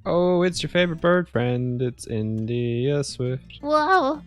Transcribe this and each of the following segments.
Oh, it's your favorite bird friend. It's India Swift. Whoa.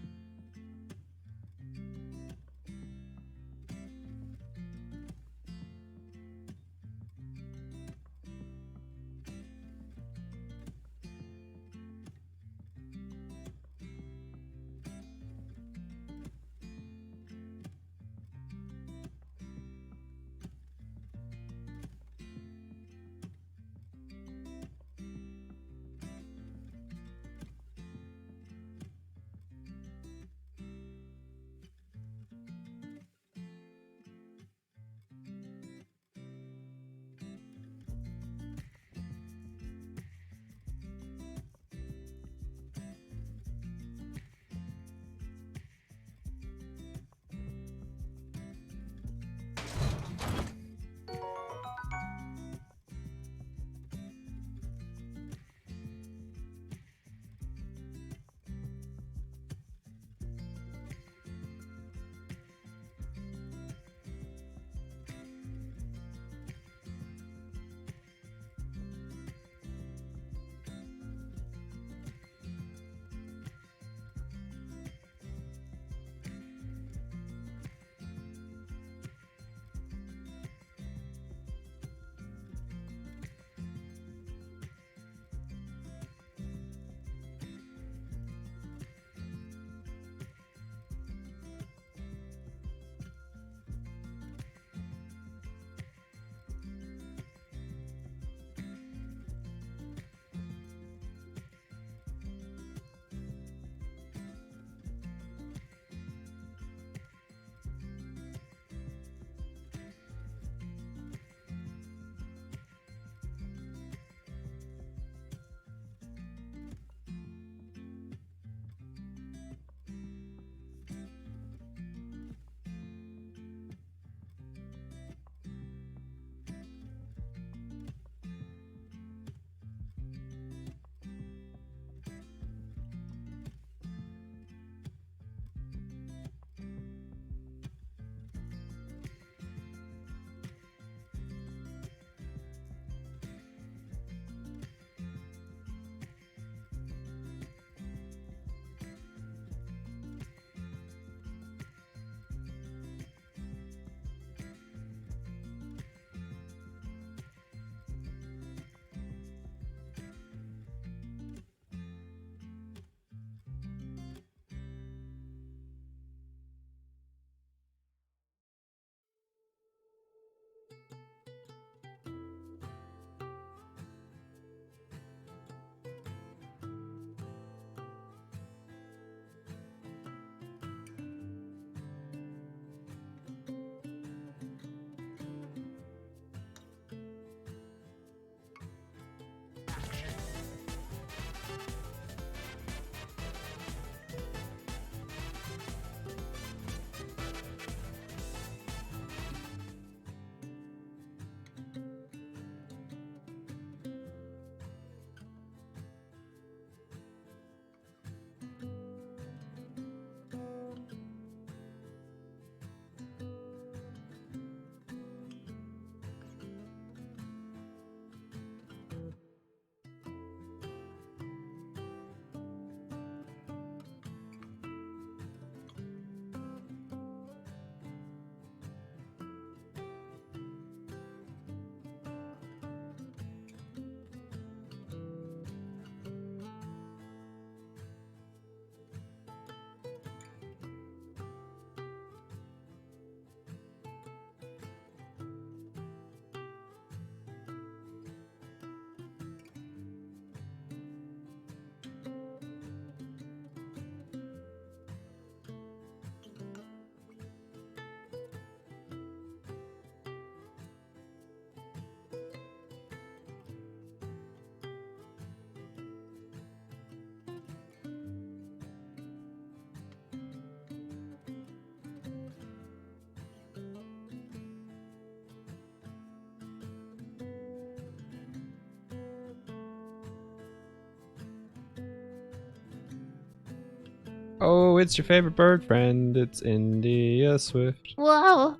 Oh, it's your favorite bird friend. It's India Swift. Whoa.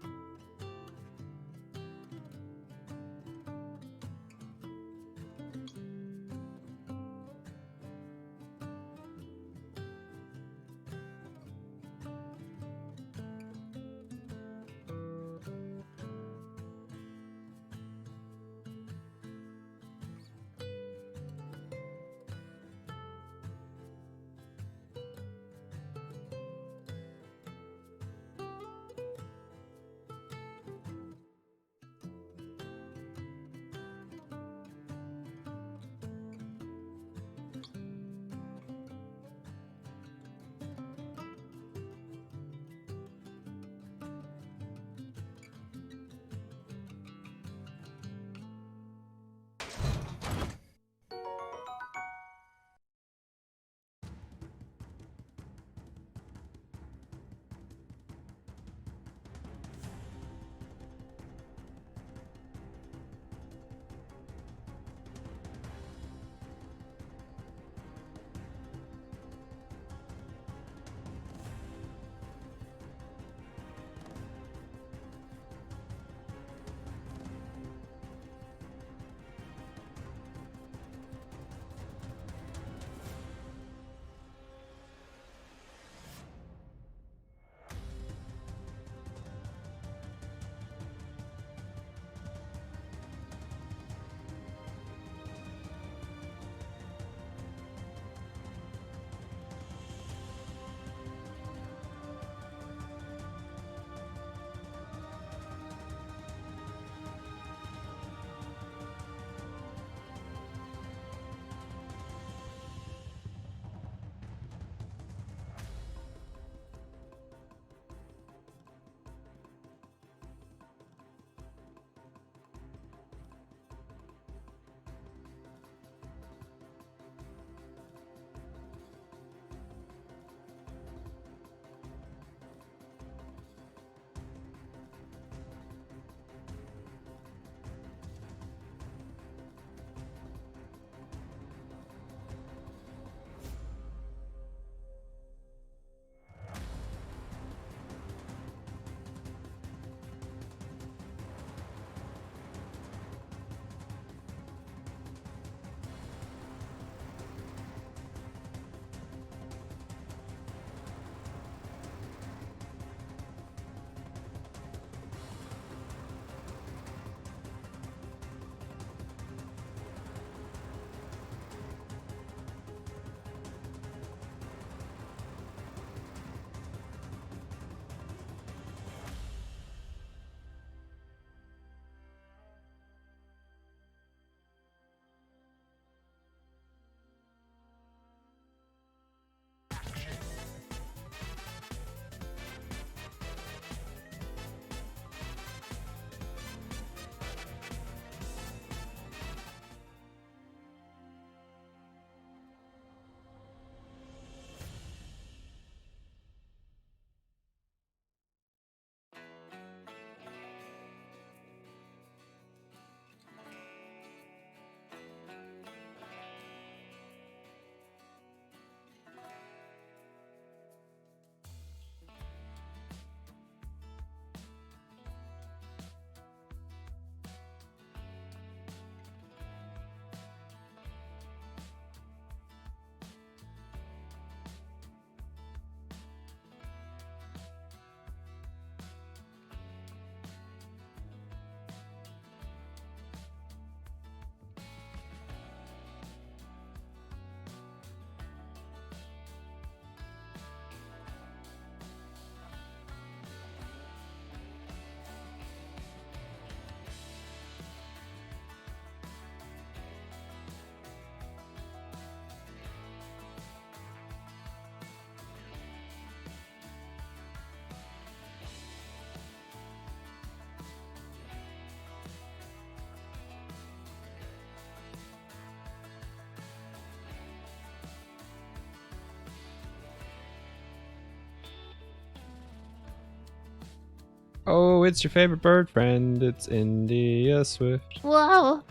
Oh, it's your favorite bird friend. It's India Swift. Wow.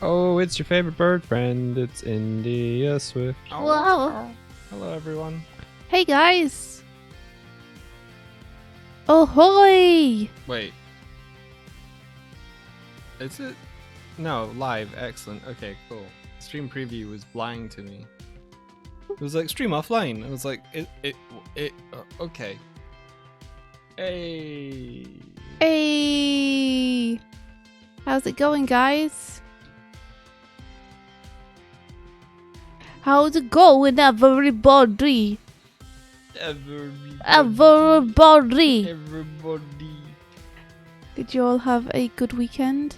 Oh, it's your favorite bird friend. It's India Swift. Wow. Hello, everyone. Hey guys. Ahoy! Wait, Is it? No, live. Excellent. Okay, cool. Stream preview was lying to me. It was like stream offline. I was like, okay. Hey. Hey! How's it going, guys? How's it going, everybody? Everybody! Did you all have a good weekend?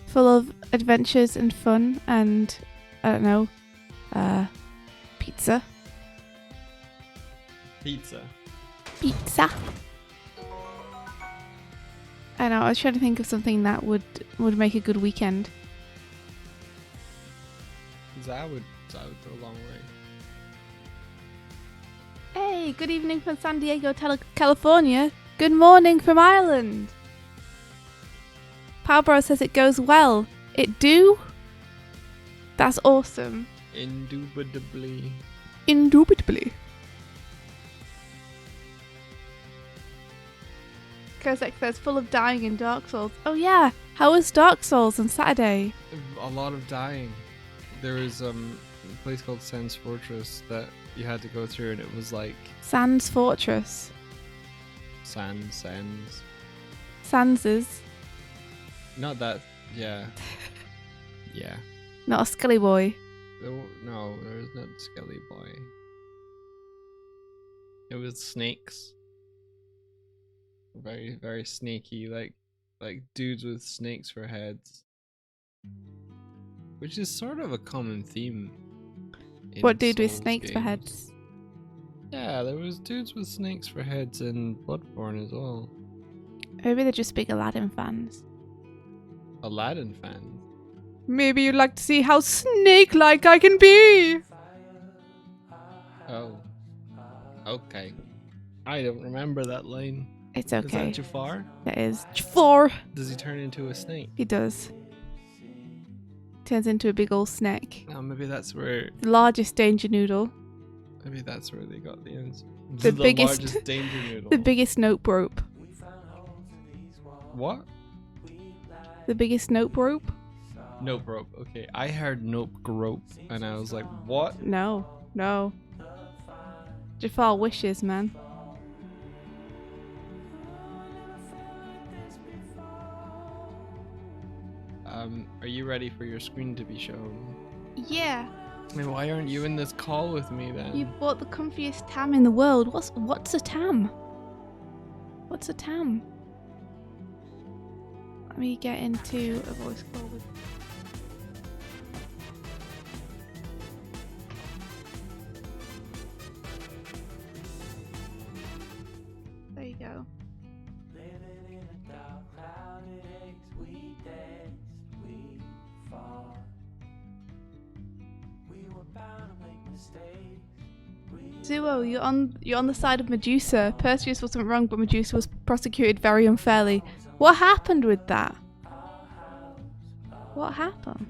Full of adventures and fun and, I don't know, pizza. Pizza. I know, I was trying to think of something that would make a good weekend. That would go a long way. Hey, good evening from San Diego, California. Good morning from Ireland. Powbro says it goes well. It do? That's awesome. Indubitably. Kozak says full of dying in Dark Souls. Oh yeah, how was Dark Souls on Saturday? A lot of dying. There was a place called Sans Fortress that you had to go through, and it was like Sans Fortress. Sans's. Not that. Yeah. Yeah. Not a Skelly boy. No, there was not Skelly boy. It was snakes. Very, very sneaky, like dudes with snakes for heads. Which is sort of a common theme. What dude with Souls snakes for games. heads? Yeah, there was dudes with snakes for heads in Bloodborne as well. Maybe they're just big Aladdin fans. Aladdin fans. Maybe you'd like to see how snake-like I can be. Oh. Okay. I don't remember that line. It's Is okay. that Jafar? That is Jafar. Does he turn into a snake? He does. Turns into a big old snake. Oh, maybe that's where. The largest danger noodle. Maybe that's where they got the answer. The biggest- largest danger noodle. The biggest nope rope. What? The biggest nope rope? Nope rope. Okay, I heard nope grope, and I was like, what? No. Jafar wishes, man. Are you ready for your screen to be shown? Yeah. I mean, why aren't you in this call with me then? You bought the comfiest tam in the world. What's a tam? What's a tam? Let me get into a voice call with. There you go. Zuo, you're on the side of Medusa. Perseus wasn't wrong, but Medusa was prosecuted very unfairly. What happened with that? What happened?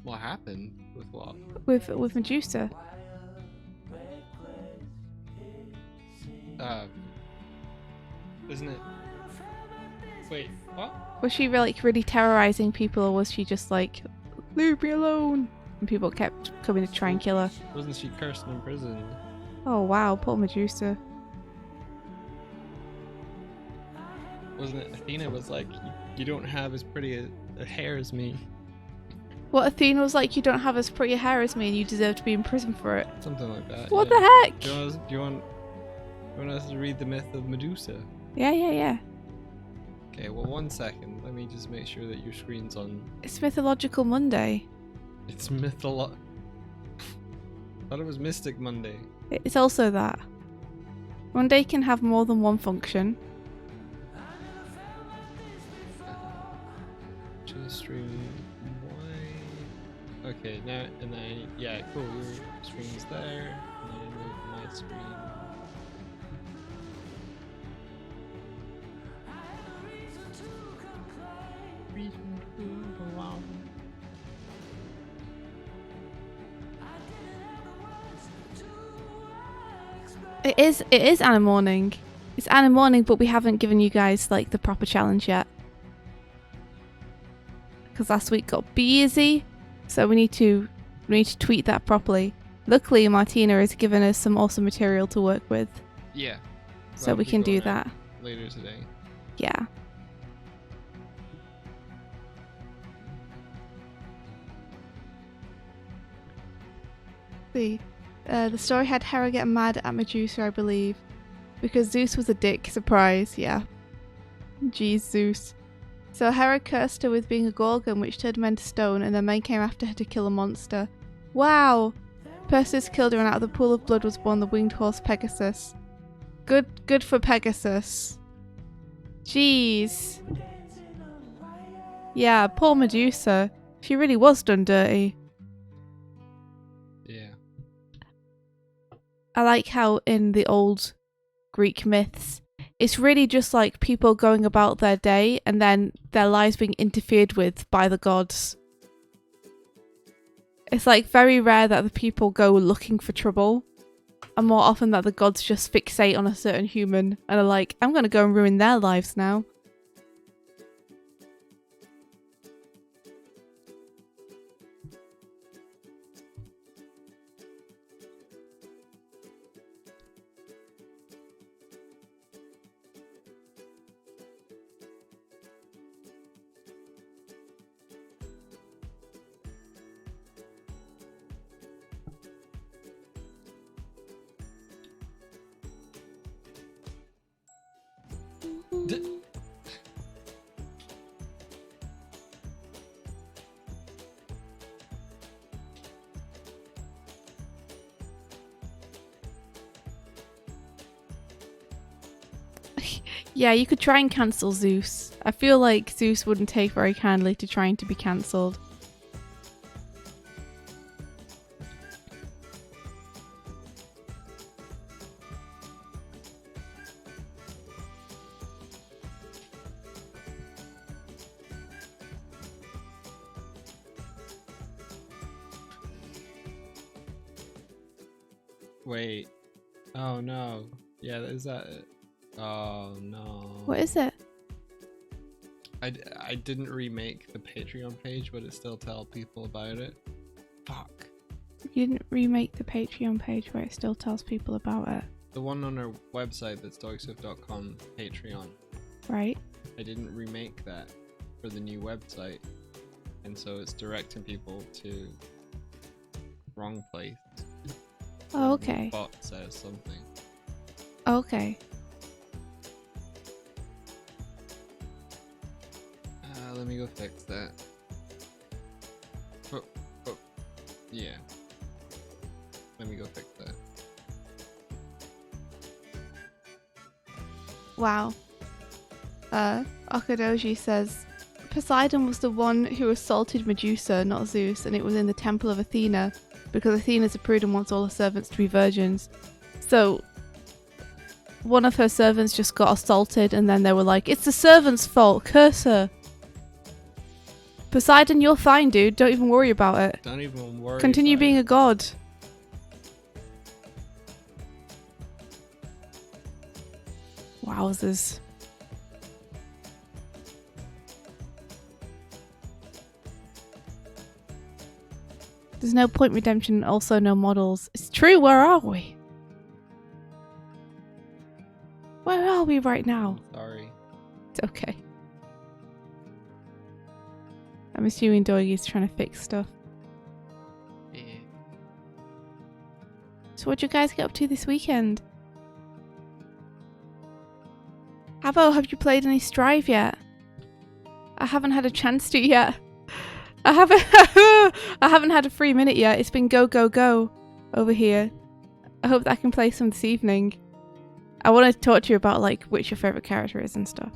What happened? With what? With Medusa? Isn't it? Wait, what? Was she really terrorizing people, or was she just like, leave me alone? And people kept coming to try and kill her. Wasn't she cursed and imprisoned? Oh wow, poor Medusa. Wasn't it? Athena was like, you don't have as pretty a hair as me. What, Athena was like, you don't have as pretty a hair as me and you deserve to be in prison for it. Something like that. What yeah. the heck? Do you want us to read the myth of Medusa? Yeah. Okay, well, 1 second. Let me just make sure that your screen's on. It's Mythological Monday. It's thought it was Mystic Monday. It's also that. Monday can have more than one function. Just stream why? Okay, now and then yeah, cool. Your screen's there. And then move my screen. It is Anna Morning. It's Anna Morning, but we haven't given you guys like the proper challenge yet. because last week got busy. So we need to tweet that properly. Luckily, Martina has given us some awesome material to work with. Yeah. So we can do that later today. Yeah. See, the story had Hera get mad at Medusa, I believe, because Zeus was a dick. Surprise, yeah. Jeez, Zeus. So Hera cursed her with being a Gorgon, which turned men to stone, and then men came after her to kill a monster. Wow! Perseus killed her, and out of the pool of blood was born the winged horse Pegasus. Good for Pegasus. Jeez. Yeah, poor Medusa. She really was done dirty. Yeah. I like how in the old Greek myths, it's really just like people going about their day and then their lives being interfered with by the gods. It's like very rare that the people go looking for trouble, and more often that the gods just fixate on a certain human and are like, I'm gonna go and ruin their lives now. Yeah, you could try and cancel Zeus. I feel like Zeus wouldn't take very kindly to trying to be cancelled. Wait. Oh no. Yeah, is that it? Oh no. What is it? I didn't remake the Patreon page, but it still tells people about it. Fuck. You didn't remake the Patreon page where it still tells people about it. The one on our website that's dogswift.com Patreon. Right. I didn't remake that for the new website, and so it's directing people to wrong place. Oh, okay. Bot says something. Okay. Let me go fix that. Oh, yeah. Let me go fix that. Wow. Okadoji says, Poseidon was the one who assaulted Medusa, not Zeus, and it was in the temple of Athena, because Athena's a prude and wants all her servants to be virgins. So, one of her servants just got assaulted, and then they were like, it's the servant's fault, curse her. Poseidon, you're fine, dude. Don't even worry about it. Don't even worry. Continue being a god. Wowzers. There's no point redemption, also no models. It's true, where are we? Where are we right now? Sorry. It's okay. I'm assuming Doig is trying to fix stuff. Yeah. So what'd you guys get up to this weekend? Avo, have you played any Strive yet? I haven't had a chance to yet. I haven't had a free minute yet. It's been go, go, go over here. I hope that I can play some this evening. I want to talk to you about like which your favourite character is and stuff.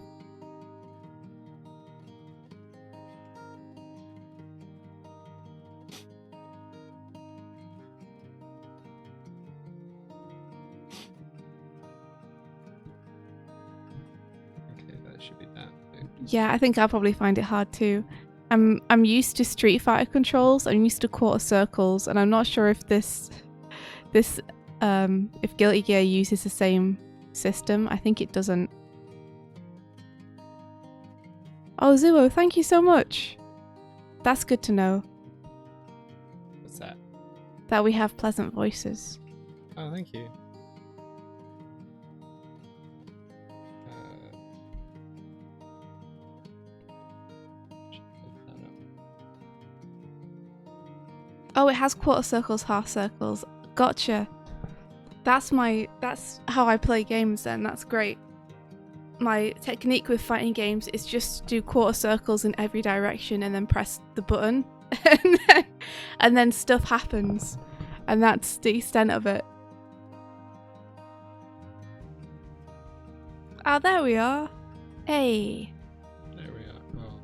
Okay, that should be that. Yeah, I think I'll probably find it hard too. I'm used to Street Fighter controls. I'm used to quarter circles, and I'm not sure if if Guilty Gear uses the same system. I think it doesn't. Oh, Zuo, thank you so much. That's good to know. What's that? That we have pleasant voices. Oh, thank you. Oh, it has quarter circles, half circles. Gotcha. That's how I play games then. That's great. My technique with fighting games is just do quarter circles in every direction and then press the button and then stuff happens. And that's the extent of it. Oh, there we are. Hey. There we are. Oh.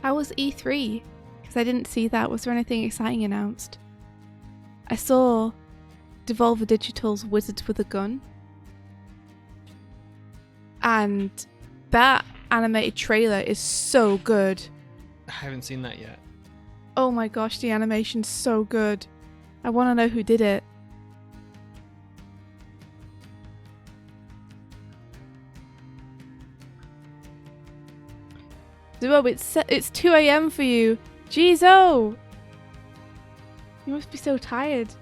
How was E3? Because I didn't see that. Was there anything exciting announced? I saw Devolver Digital's Wizards with a Gun. And that animated trailer is so good. I haven't seen that yet. Oh my gosh, the animation's so good. I want to know who did it. Duo, it's 2 a.m. for you. Jeez, oh! You must be so tired.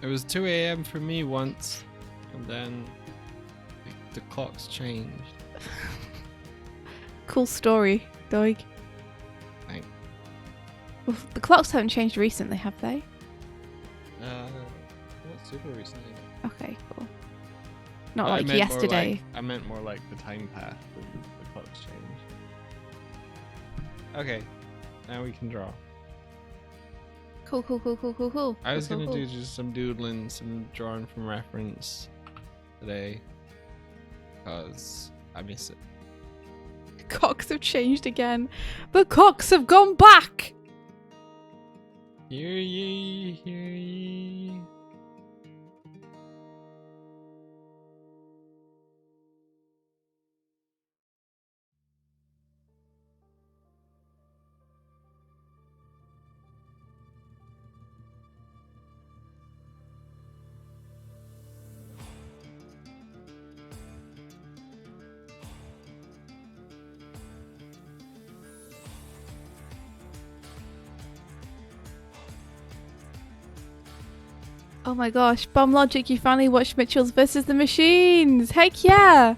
It was 2 a.m. for me once, and then the clocks changed. Cool story, Doig. Thanks. Well, the clocks haven't changed recently, have they? Not super recently. Okay, cool. Not I like meant yesterday. I meant more like the time passed and the clocks changed. Okay, now we can draw. Cool. I was Cool, gonna cool. do just some doodling, some drawing from reference today, because I miss it. Cocks have changed again. The cocks have gone back! Hear ye, hear ye. Oh my gosh, Bomb Logic, you finally watched Mitchell's vs. the Machines! Heck yeah!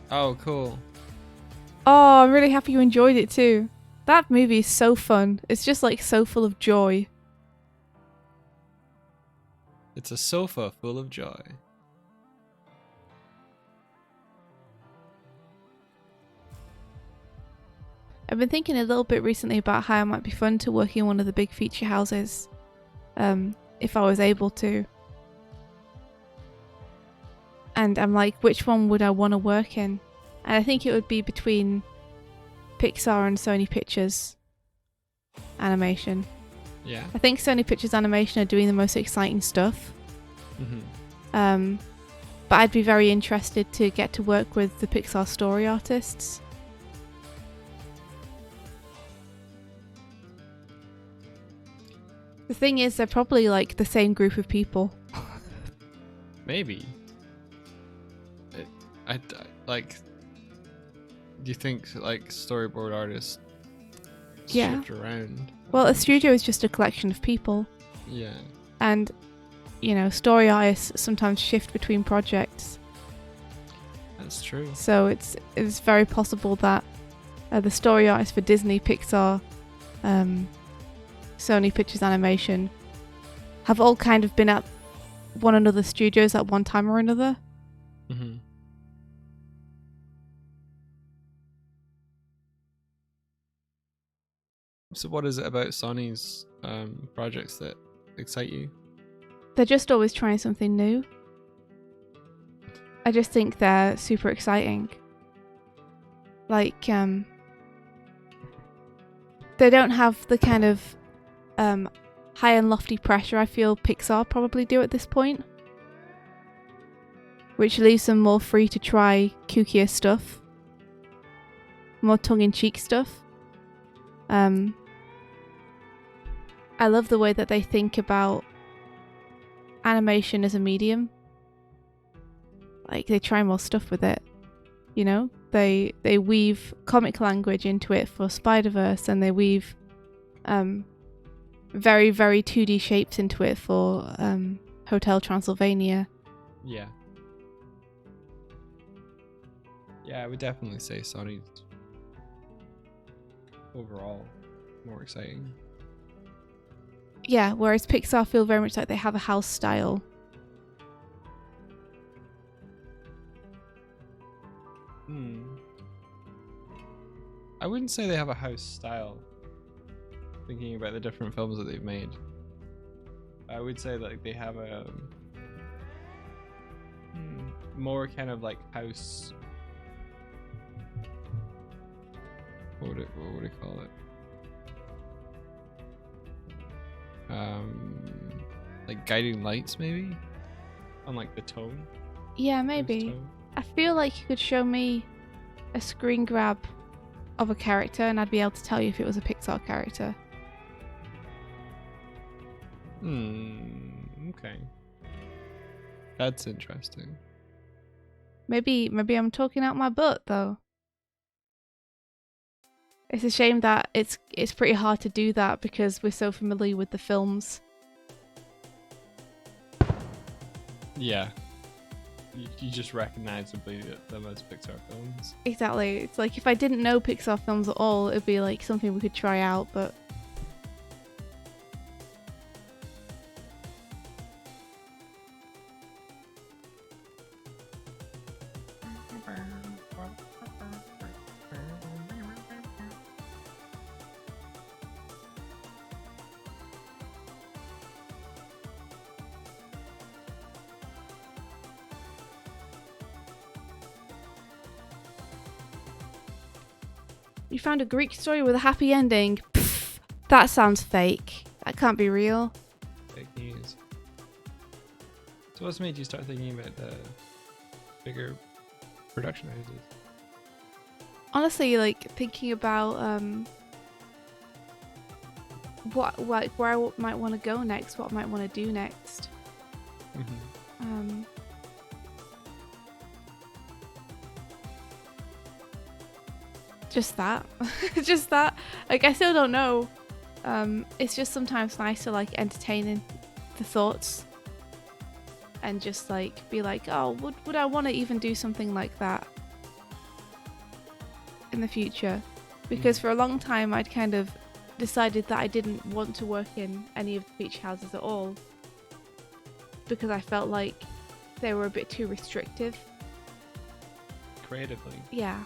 Oh, cool. Oh, I'm really happy you enjoyed it too. That movie is so fun. It's just like so full of joy. It's a sofa full of joy. I've been thinking a little bit recently about how it might be fun to work in one of the big feature houses. If I was able to. And I'm like, which one would I want to work in? And I think it would be between Pixar and Sony Pictures Animation. Yeah. I think Sony Pictures Animation are doing the most exciting stuff. Mm-hmm. But I'd be very interested to get to work with the Pixar story artists. The thing is, they're probably like the same group of people. Maybe. I like. Do you think like storyboard artists Yeah. shift around? Well, a studio is just a collection of people. Yeah. And, you know, story artists sometimes shift between projects. That's true. So it's very possible that the story artists for Disney, Pixar, Sony Pictures Animation have all kind of been at one another's studios at one time or another. Mm-hmm. So what is it about Sony's projects that excite you? They're just always trying something new. I just think they're super exciting. Like, they don't have the kind of high and lofty pressure I feel Pixar probably do at this point. Which leaves them more free to try kookier stuff. More tongue-in-cheek stuff. I love the way that they think about animation as a medium. Like, they try more stuff with it, you know? They weave comic language into it for Spider-Verse, and they weave very, very 2D shapes into it for Hotel Transylvania. Yeah. Yeah, I would definitely say Sony's overall more exciting. Yeah, whereas Pixar feel very much like they have a house style. I wouldn't say they have a house style. Thinking about the different films that they've made, I would say like they have a more kind of like house. What would I call it? Like guiding lights, maybe, on like the tone. Yeah, maybe. I feel like you could show me a screen grab of a character, and I'd be able to tell you if it was a Pixar character. Okay. That's interesting. Maybe I'm talking out my butt though. It's a shame that it's pretty hard to do that because we're so familiar with the films. Yeah. You just recognizably them as Pixar films. Exactly. It's like if I didn't know Pixar films at all, it'd be like something we could try out, but you found a Greek story with a happy ending. Pfft, that sounds fake. That can't be real. Fake news. So what's made you start thinking about the bigger production houses? Honestly, like thinking about where I might want to go next, what I might want to do next. Just that. Just that. Like, I still don't know. It's just sometimes nice to like entertain the thoughts and just like be like, oh, would I want to even do something like that in the future? Because for a long time I'd kind of decided that I didn't want to work in any of the beach houses at all because I felt like they were a bit too restrictive. Creatively. Yeah.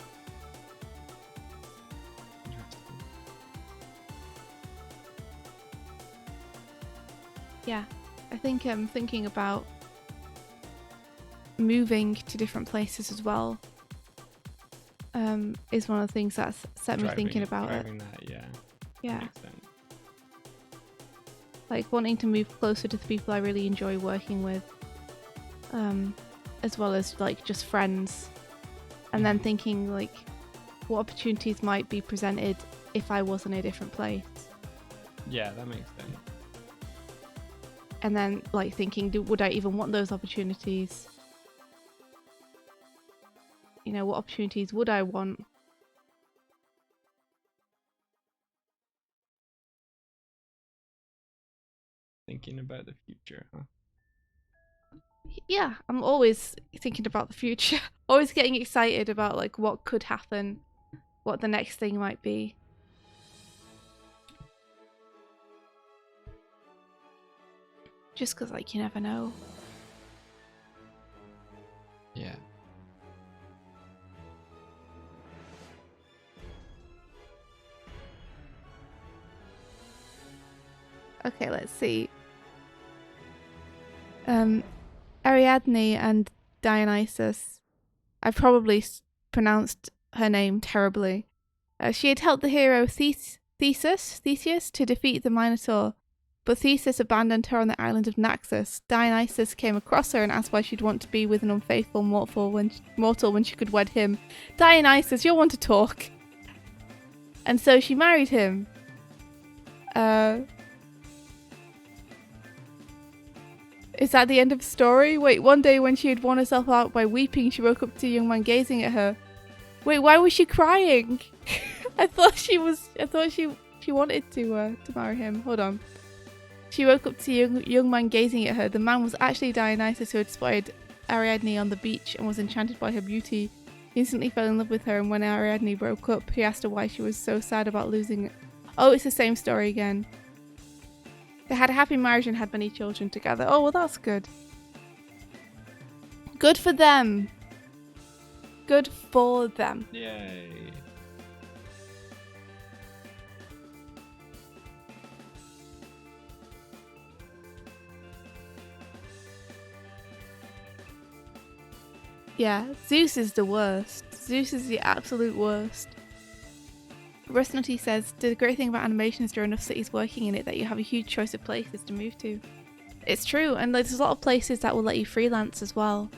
Yeah, I think thinking about moving to different places as well is one of the things that's set me thinking about it. That, yeah. Yeah. Makes sense. Like wanting to move closer to the people I really enjoy working with, as well as like just friends, and then thinking like what opportunities might be presented if I was in a different place. Yeah, that makes sense. And then like thinking, would I even want those opportunities? You know, what opportunities would I want? Thinking about the future, huh? Yeah, I'm always thinking about the future. Always getting excited about like what could happen, what the next thing might be. Just because, like, you never know. Yeah. Okay, let's see. Ariadne and Dionysus. I probably pronounced her name terribly. She had helped the hero Theseus to defeat the Minotaur, but Theseus abandoned her on the island of Naxos. Dionysus came across her and asked why she'd want to be with an unfaithful mortal when she could wed him. Dionysus, you'll want to talk. And so she married him. Is that the end of the story? Wait, one day when she had worn herself out by weeping, she woke up to a young man gazing at her. Wait, why was she crying? I thought she wanted to marry him. Hold on. She woke up to a young man gazing at her. The man was actually Dionysus, who had spotted Ariadne on the beach and was enchanted by her beauty. He instantly fell in love with her, and when Ariadne broke up, he asked her why she was so sad about losing it. Oh, it's the same story again. They had a happy marriage and had many children together. Oh, well, that's good. Good for them. Good for them. Yay. Yeah, Zeus is the worst. Zeus is the absolute worst. Rusnutty says, the great thing about animation is there are enough cities working in it that you have a huge choice of places to move to. It's true, and there's a lot of places that will let you freelance as well.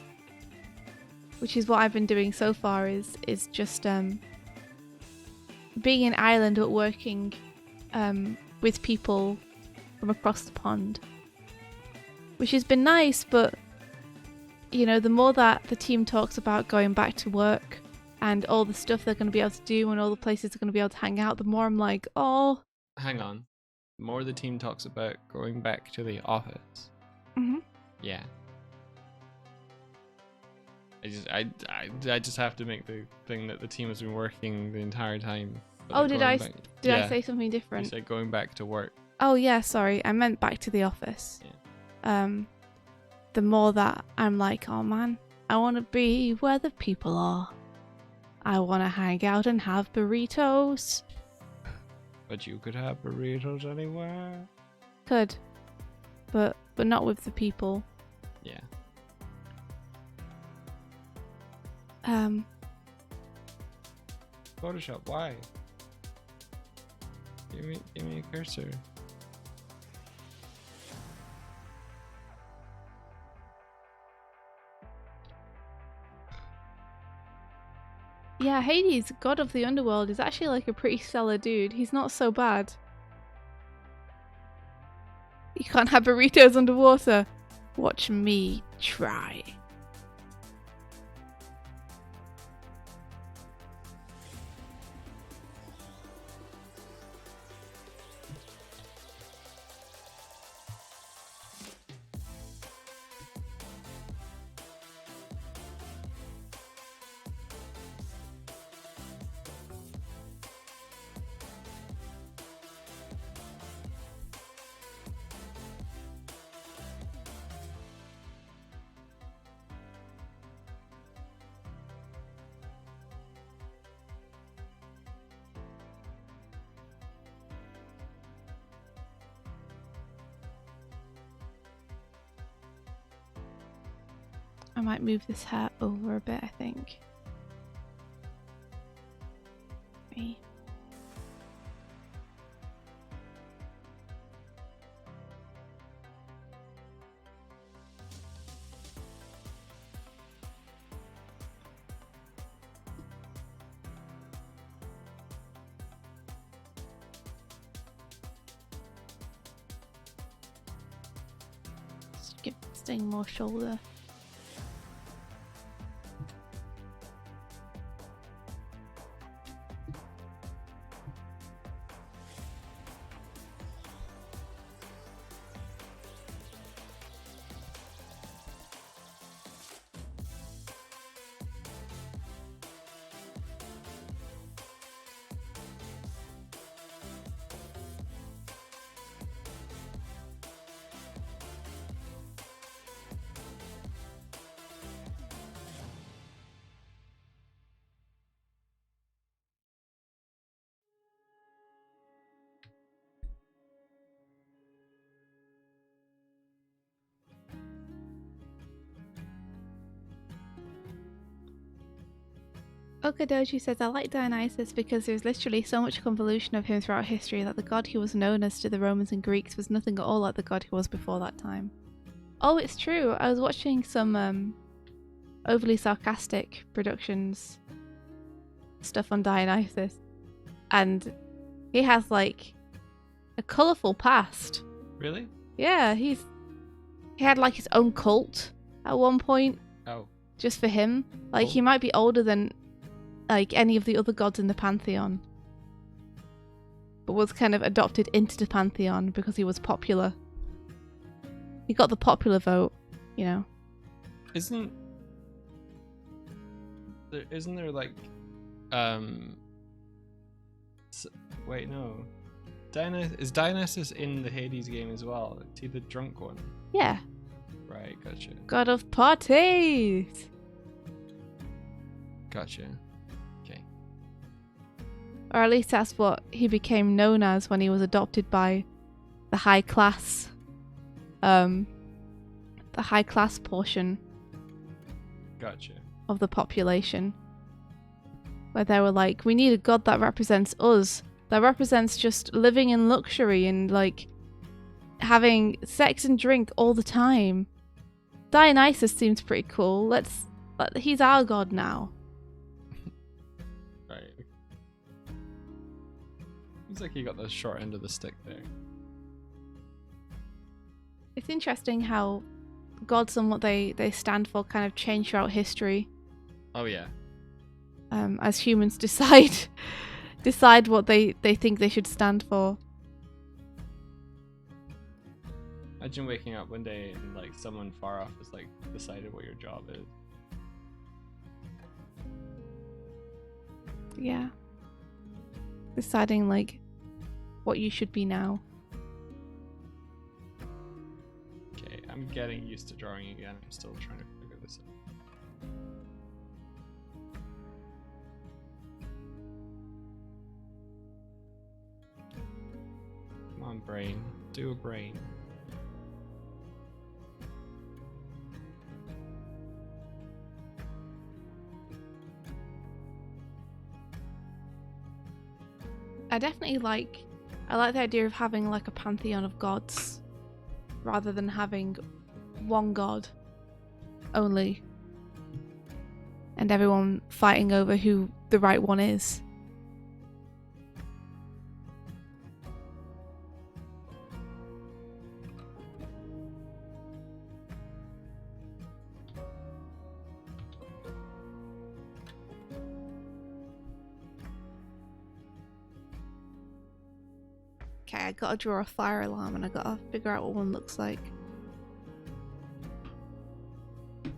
Which is what I've been doing so far, is just being in Ireland but working with people from across the pond. Which has been nice, but you know, the more that the team talks about going back to work and all the stuff they're going to be able to do and all the places they're going to be able to hang out, the more I'm like, oh. Hang on. The more the team talks about going back to the office. Mm-hmm. Yeah. I just have to make the thing that the team has been working the entire time. Oh, did I say something different? You said going back to work. Oh yeah, sorry. I meant back to the office. Yeah. The more that I'm like, oh man, I want to be where the people are. I want to hang out and have burritos. But you could have burritos anywhere. Could. But not with the people. Yeah. Photoshop, why? Give me a cursor. Yeah, Hades, god of the underworld, is actually like a pretty stellar dude. He's not so bad. You can't have burritos underwater. Watch me try. I might move this hair over a bit, I think. Me. Just give this thing more shoulder. Okadoji says, I like Dionysus because there's literally so much convolution of him throughout history that the god he was known as to the Romans and Greeks was nothing at all like the god he was before that time. Oh, it's true. I was watching some overly sarcastic productions stuff on Dionysus, and he has like a colourful past. Really? Yeah, he's He had like his own cult at one point, Oh, just for him. Like Cool. he might be older than like any of the other gods in the pantheon, but was kind of adopted into the pantheon because he was popular. He got the popular vote, you know. isn't there like wait, no. Is Dionysus in the Hades game as well? Is he the drunk one? Yeah, Right, gotcha. god of parties. Gotcha. Okay. Or at least that's what he became known as when he was adopted by the high class portion Gotcha. of the population, where they were like, we need a god that represents us, that represents just living in luxury and like having sex and drink all the time. Dionysus seems pretty cool. He's our god now. Right. Seems like he got the short end of the stick there. It's interesting how gods and what they stand for kind of change throughout history. Oh yeah. As humans decide what they think they should stand for. Imagine waking up one day and like someone far off has like decided what your job is. Yeah. Deciding like what you should be now. Okay, I'm getting used to drawing again. I'm still trying to figure this out. Come on, brain. Do a brain. I like the idea of having like a pantheon of gods rather than having one god only and everyone fighting over who the right one is. Okay, I gotta draw a fire alarm and I gotta figure out what one looks like.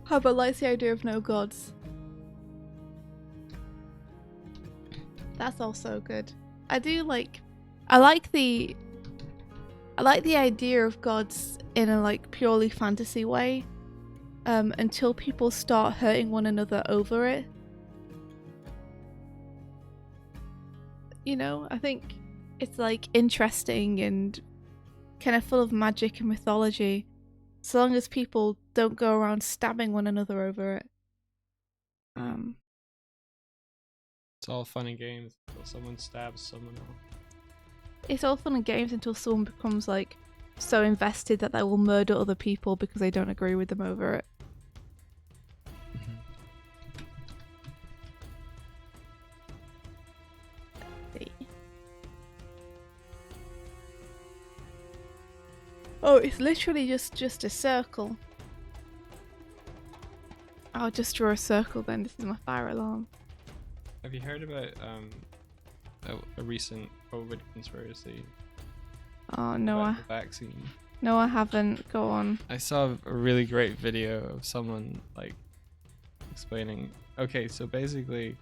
But likes the idea of no gods. That's also good. I like the idea of gods in a like purely fantasy way, until people start hurting one another over it. You know, I think it's like interesting and kind of full of magic and mythology, so long as people don't go around stabbing one another over it. It's all fun and games until someone stabs someone else. It's all fun and games until someone becomes like so invested that they will murder other people because they don't agree with them over it. Oh, it's literally just a circle. I'll just draw a circle then. This is my fire alarm. Have you heard about a recent COVID conspiracy? Oh no, about the vaccine? No, I haven't. Go on. I saw a really great video of someone like explaining. Okay, so basically,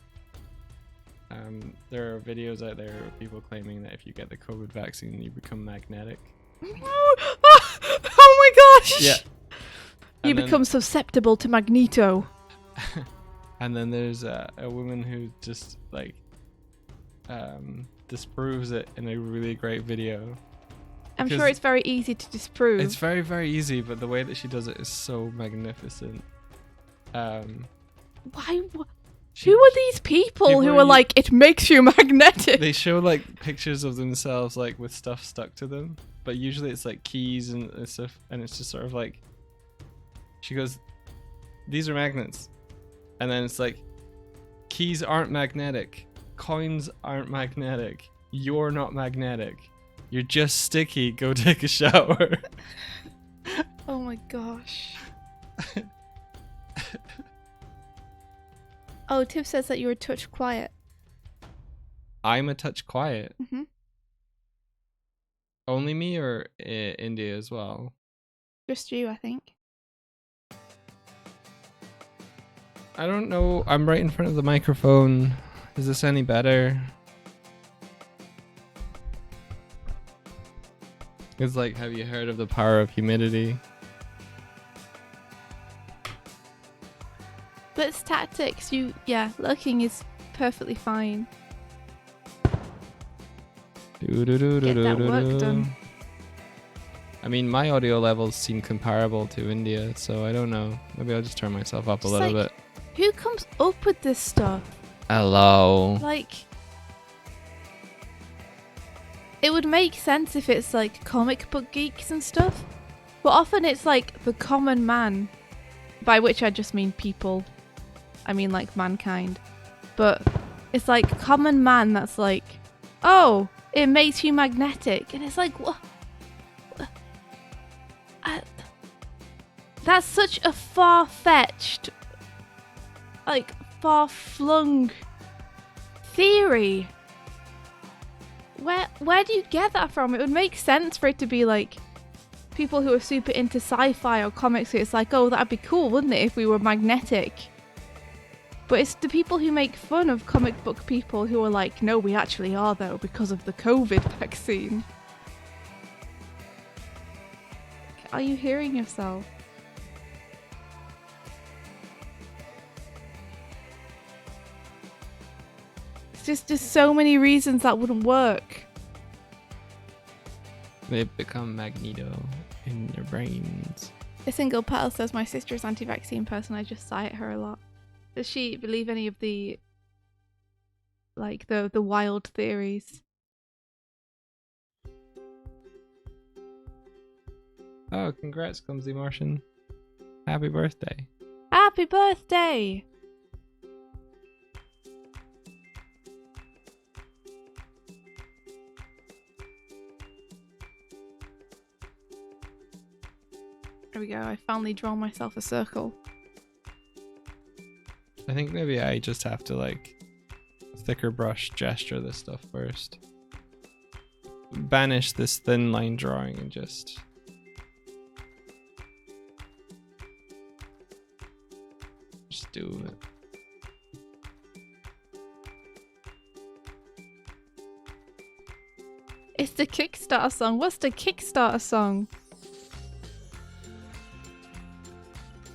there are videos out there of people claiming that if you get the COVID vaccine, you become magnetic. Oh my gosh! Yeah. You become susceptible to Magneto. And then there's a woman who just like disproves it in a really great video. I'm sure it's very easy to disprove. It's very, very easy, but the way that she does it is so magnificent. Why? Who are these people who are like, it makes you magnetic? They show like pictures of themselves like with stuff stuck to them, but usually it's like keys and stuff, and it's just sort of like, she goes, these are magnets, and then it's like, keys aren't magnetic, coins aren't magnetic, you're not magnetic, you're just sticky, go take a shower. Oh my gosh. Oh, Tiff says that you're a touch quiet. I'm a touch quiet. Mm-hmm. Only me or India as well? Just you, I think. I don't know. I'm right in front of the microphone. Is this any better? It's like, have you heard of the power of humidity? Blitz tactics, lurking is perfectly fine. Get that work done. I mean, my audio levels seem comparable to India, so I don't know. Maybe I'll just turn myself up a little bit. Who comes up with this stuff? Hello. Like, it would make sense if it's like comic book geeks and stuff, but often it's like the common man, by which I just mean people. I mean like mankind. But it's like common man that's like, oh, it makes you magnetic. And it's like, what? That's such a far-fetched, like, far-flung theory. Where do you get that from? It would make sense for it to be like people who are super into sci-fi or comics. It's like, oh, that'd be cool, wouldn't it, if we were magnetic? But it's the people who make fun of comic book people who are like, no, we actually are though, because of the COVID vaccine. Are you hearing yourself? It's just so many reasons that wouldn't work. They become Magneto in your brains. A single petal says my sister is anti-vaccine person. I just sigh at her a lot. Does she believe any of the the wild theories? Oh, congrats, Clumsy Martian. Happy birthday. Happy birthday! There we go, I finally drawn myself a circle. I think maybe I just have to like thicker brush gesture this stuff first. Banish this thin line drawing and just do it. It's the Kickstarter song. What's the Kickstarter song?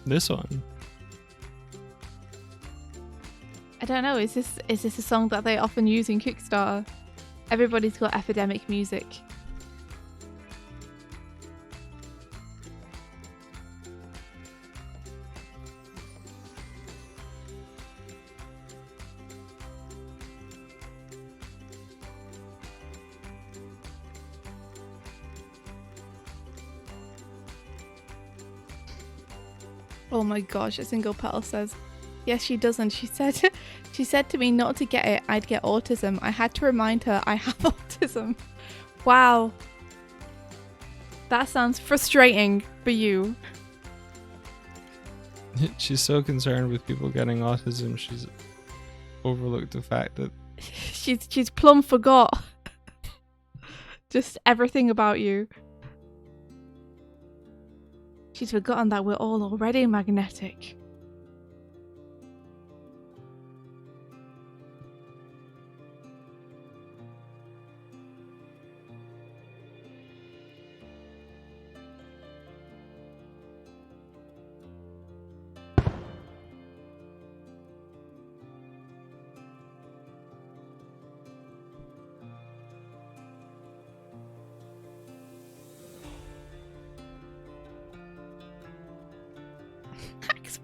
This one. I don't know. Is this a song that they often use in Kickstarter? Everybody's got epidemic music. Oh my gosh, a single petal says, yes, she doesn't. She said to me not to get it, I'd get autism. I had to remind her I have autism. Wow. That sounds frustrating for you. She's so concerned with people getting autism, she's overlooked the fact that she's plumb forgot just everything about you. She's forgotten that we're all already magnetic.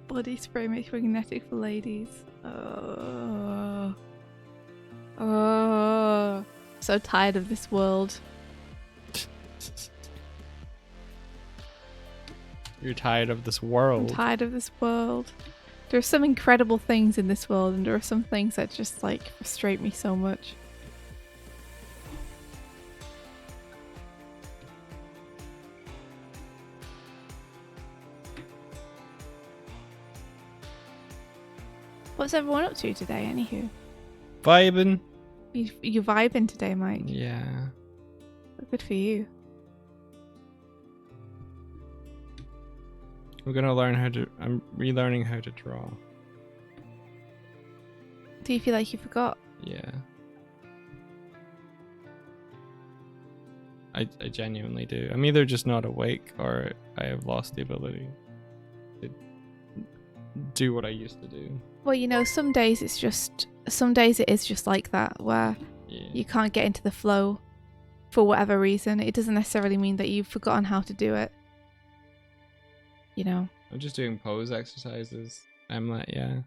Body spray makes magnetic for ladies. So tired of this world. you're tired of this world. I'm tired of this world. There are some incredible things in this world, and there are some things that just like frustrate me so much. What's everyone up to today, anywho? Vibing. You vibing today, Mike? Yeah. Good for you. I'm gonna learn how to. I'm relearning how to draw. Do you feel like you forgot? Yeah. I genuinely do. I'm either just not awake or I have lost the ability to do what I used to do. Well, you know, some days it is just like that, where you can't get into the flow for whatever reason. It doesn't necessarily mean that you've forgotten how to do it. You know. I'm just doing pose exercises. I'm like, yeah.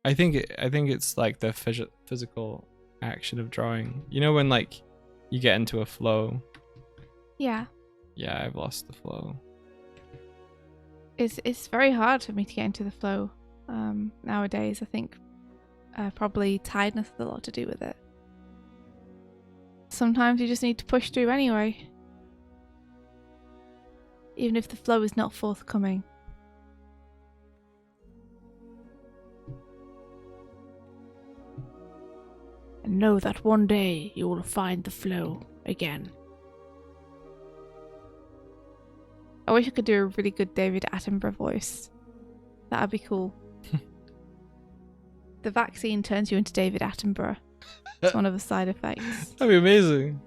I think it's like the physical action of drawing. You know when like you get into a flow. Yeah. Yeah, I've lost the flow. It's very hard for me to get into the flow nowadays. I think probably tiredness has a lot to do with it. Sometimes you just need to push through anyway, even if the flow is not forthcoming. And know that one day you will find the flow again. I wish I could do a really good David Attenborough voice. That'd be cool. The vaccine turns you into David Attenborough. It's one of the side effects. That'd be amazing.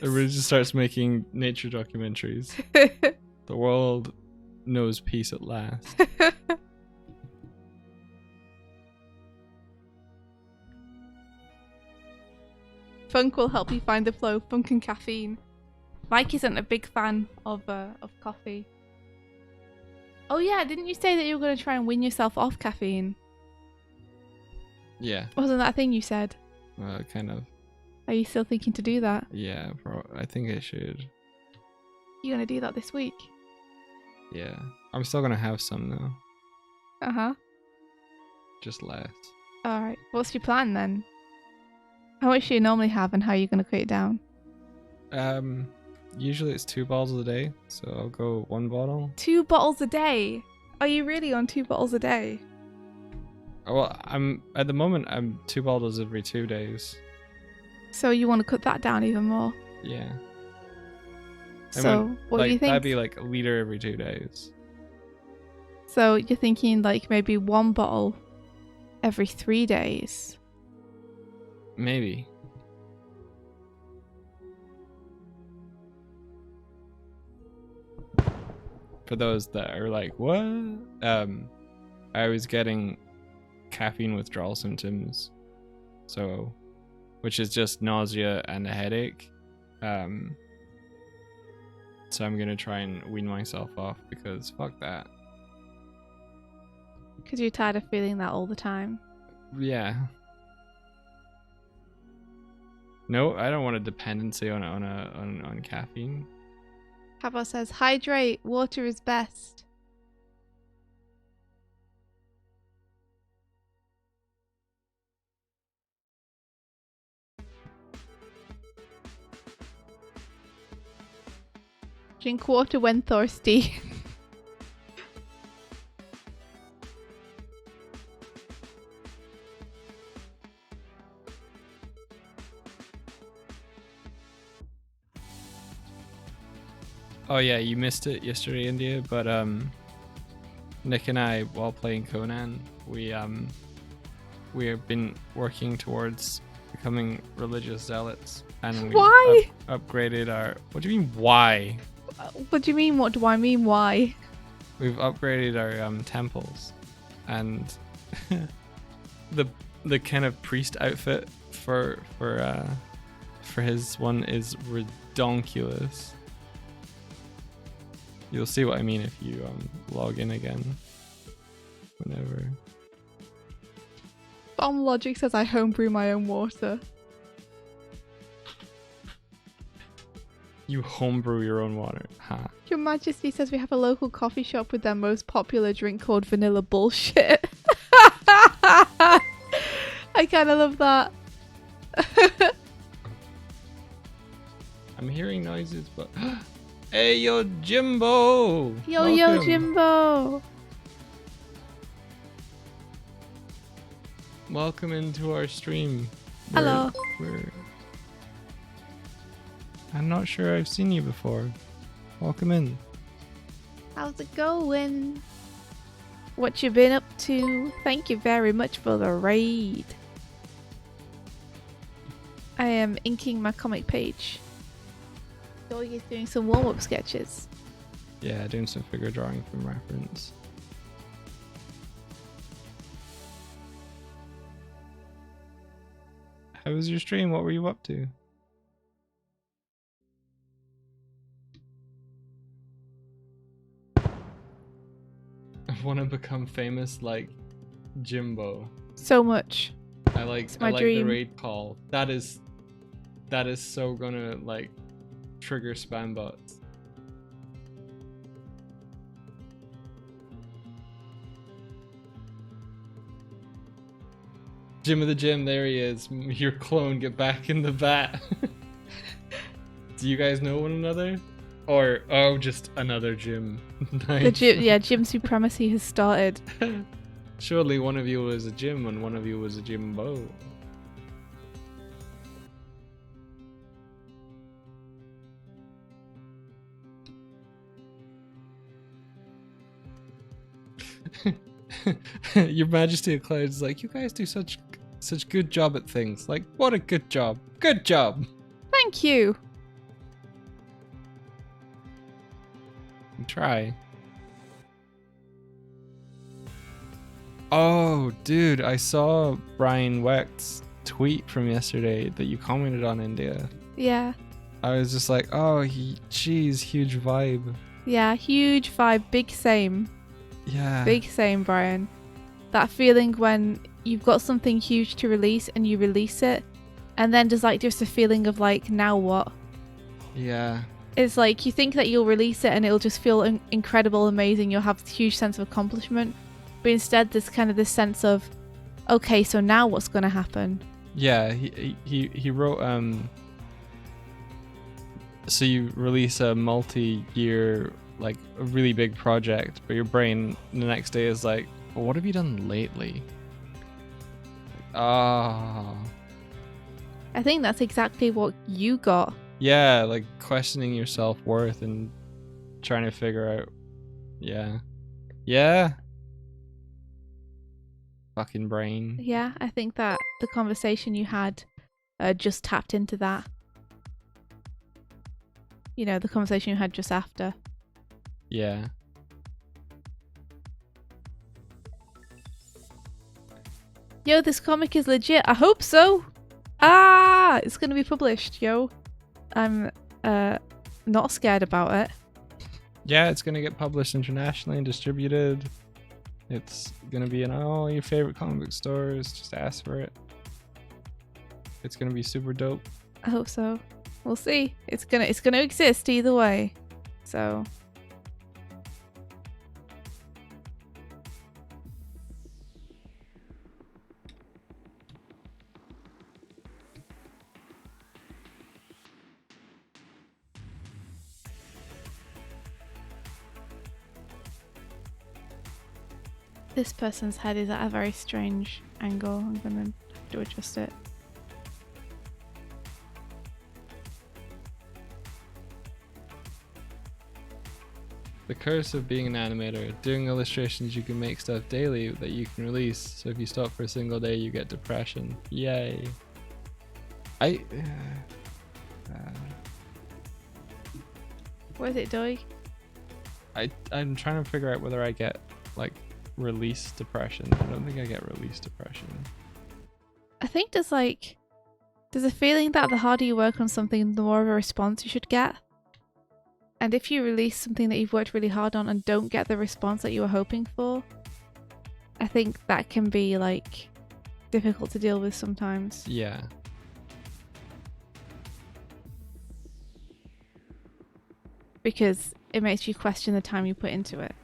Everybody just starts making nature documentaries. The world knows peace at last. Funk will help you find the flow. Funk and caffeine. Mike isn't a big fan of coffee. Oh yeah, didn't you say that you were going to try and win yourself off caffeine? Yeah. Wasn't that a thing you said? Kind of. Are you still thinking to do that? Yeah, I think I should. You going to do that this week? Yeah. I'm still going to have some though. Uh-huh. Just less. Alright. What's your plan then? How much do you normally have and how are you going to cut it down? Usually it's 2 bottles a day, so I'll go 1 bottle. 2 bottles a day? Are you really on 2 bottles a day? Well, at the moment I'm 2 bottles every 2 days. So you want to cut that down even more? Yeah. So what do you think? That'd be like a liter every 2 days. So you're thinking like maybe 1 bottle every 3 days? Maybe. For those that are like, what? I was getting caffeine withdrawal symptoms, so, which is just nausea and a headache. So I'm gonna try and wean myself off because fuck that. Because you're tired of feeling that all the time. Yeah. No, I don't want a dependency on caffeine. Papa says, hydrate, water is best. Drink water when thirsty. Oh yeah, you missed it yesterday, India, but Nick and I, while playing Conan, we have been working towards becoming religious zealots, and we upgraded our. What do you mean why? What do you mean? What do I mean? Why? We've upgraded our temples, and the kind of priest outfit for his one is redonkulous. You'll see what I mean if you log in again. Whenever. Bomb Logic says I homebrew my own water. You homebrew your own water, huh? Your Majesty says we have a local coffee shop with their most popular drink called Vanilla Bullshit. I kind of love that. I'm hearing noises, but Hey, yo, Jimbo! Yo, Welcome. Jimbo! Welcome into our stream. Hello. I'm not sure I've seen you before. Welcome in. How's it going? What you been up to? Thank you very much for the raid. I am inking my comic page. Doig is doing some warm-up sketches. Yeah, doing some figure drawing from reference. How was your stream? What were you up to? I want to become famous like Jimbo. So much. I like my the dream. raid call. That is so gonna like trigger spam bots. Jim of the Gym, there he is. Your clone, get back in the vat. Do you guys know one another? Or oh, just another Jim. Nice. Gym supremacy has started. Surely one of you was a Jim and one of you was a Jimbo. Your Majesty of Clouds is like, you guys do such good job at things. Like, what a good job. Good job. Thank you. Try. Oh, dude, I saw Brian Wecht's tweet from yesterday that you commented on, India. Yeah. I was just like, oh, geez, huge vibe. Yeah, huge vibe. Big same. Yeah. Big same, Brian. That feeling when you've got something huge to release and you release it, and then there's like just a feeling of like, now what? Yeah. It's like you think that you'll release it and it'll just feel incredible, amazing. You'll have this huge sense of accomplishment, but instead there's kind of this sense of, okay, so now what's going to happen? Yeah, he wrote so you release a multi-year, like a really big project, but your brain the next day is like, well, what have you done lately? Ah. I think that's exactly what you got. Yeah, like questioning your self-worth and trying to figure out. Yeah. Fucking brain. Yeah, I think that the conversation you had just tapped into that. You know, the conversation you had just after. Yeah. Yo, this comic is legit. I hope so. Ah, it's going to be published, yo. I'm not scared about it. Yeah, it's gonna get published internationally and distributed. It's gonna be in all your favorite comic book stores. Just ask for it. It's gonna be super dope. I hope so. We'll see. It's gonna exist either way. So this person's head is at a very strange angle. I'm gonna have to adjust it. The curse of being an animator. Doing illustrations, you can make stuff daily that you can release. So if you stop for a single day, you get depression. Yay. What is it, Doig? I'm trying to figure out whether I get like release depression. I don't think I get release depression. I think there's a feeling that the harder you work on something, the more of a response you should get. And if you release something that you've worked really hard on and don't get the response that you were hoping for, I think that can be like difficult to deal with sometimes. Yeah. Because it makes you question the time you put into it.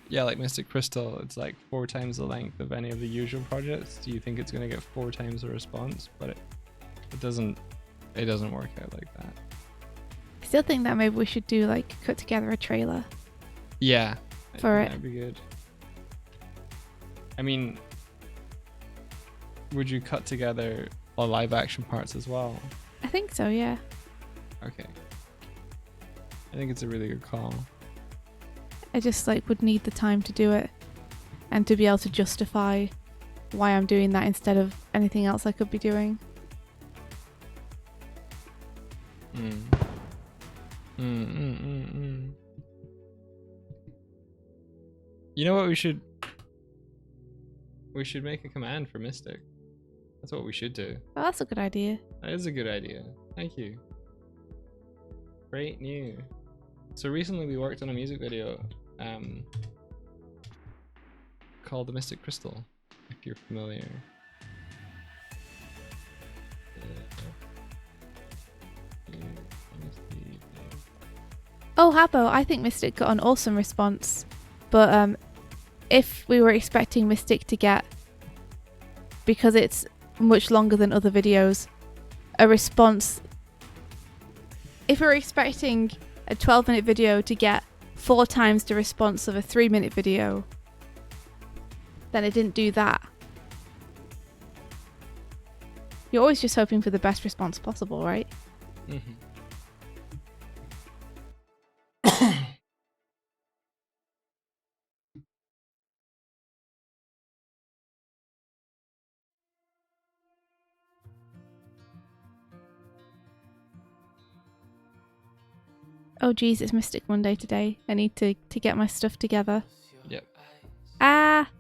Yeah, like Mystic Crystal, it's like 4 times the length of any of the usual projects. Do you think it's going to get 4 times the response? But it doesn't work out like that. Because still think that maybe we should do like cut together a trailer. Yeah. For it. That'd be good. I mean, would you cut together all live action parts as well? I think so, yeah. Okay. I think it's a really good call. I just like would need the time to do it and to be able to justify why I'm doing that instead of anything else I could be doing. You know what we should make a command for Mystic. That's what we should do. Oh, that's a good idea. That is a good idea. Thank you. Great news. So recently we worked on a music video called The Mystic Crystal, if you're familiar. Oh, Habbo, I think Mystic got an awesome response. But if we were expecting Mystic to get, because it's much longer than other videos, a response. If we were expecting a 12-minute video to get 4 times the response of a 3-minute video, then it didn't do that. You're always just hoping for the best response possible, right? Mm-hmm. Oh geez, it's Mystic Monday today. I need to get my stuff together. Yep. Ah!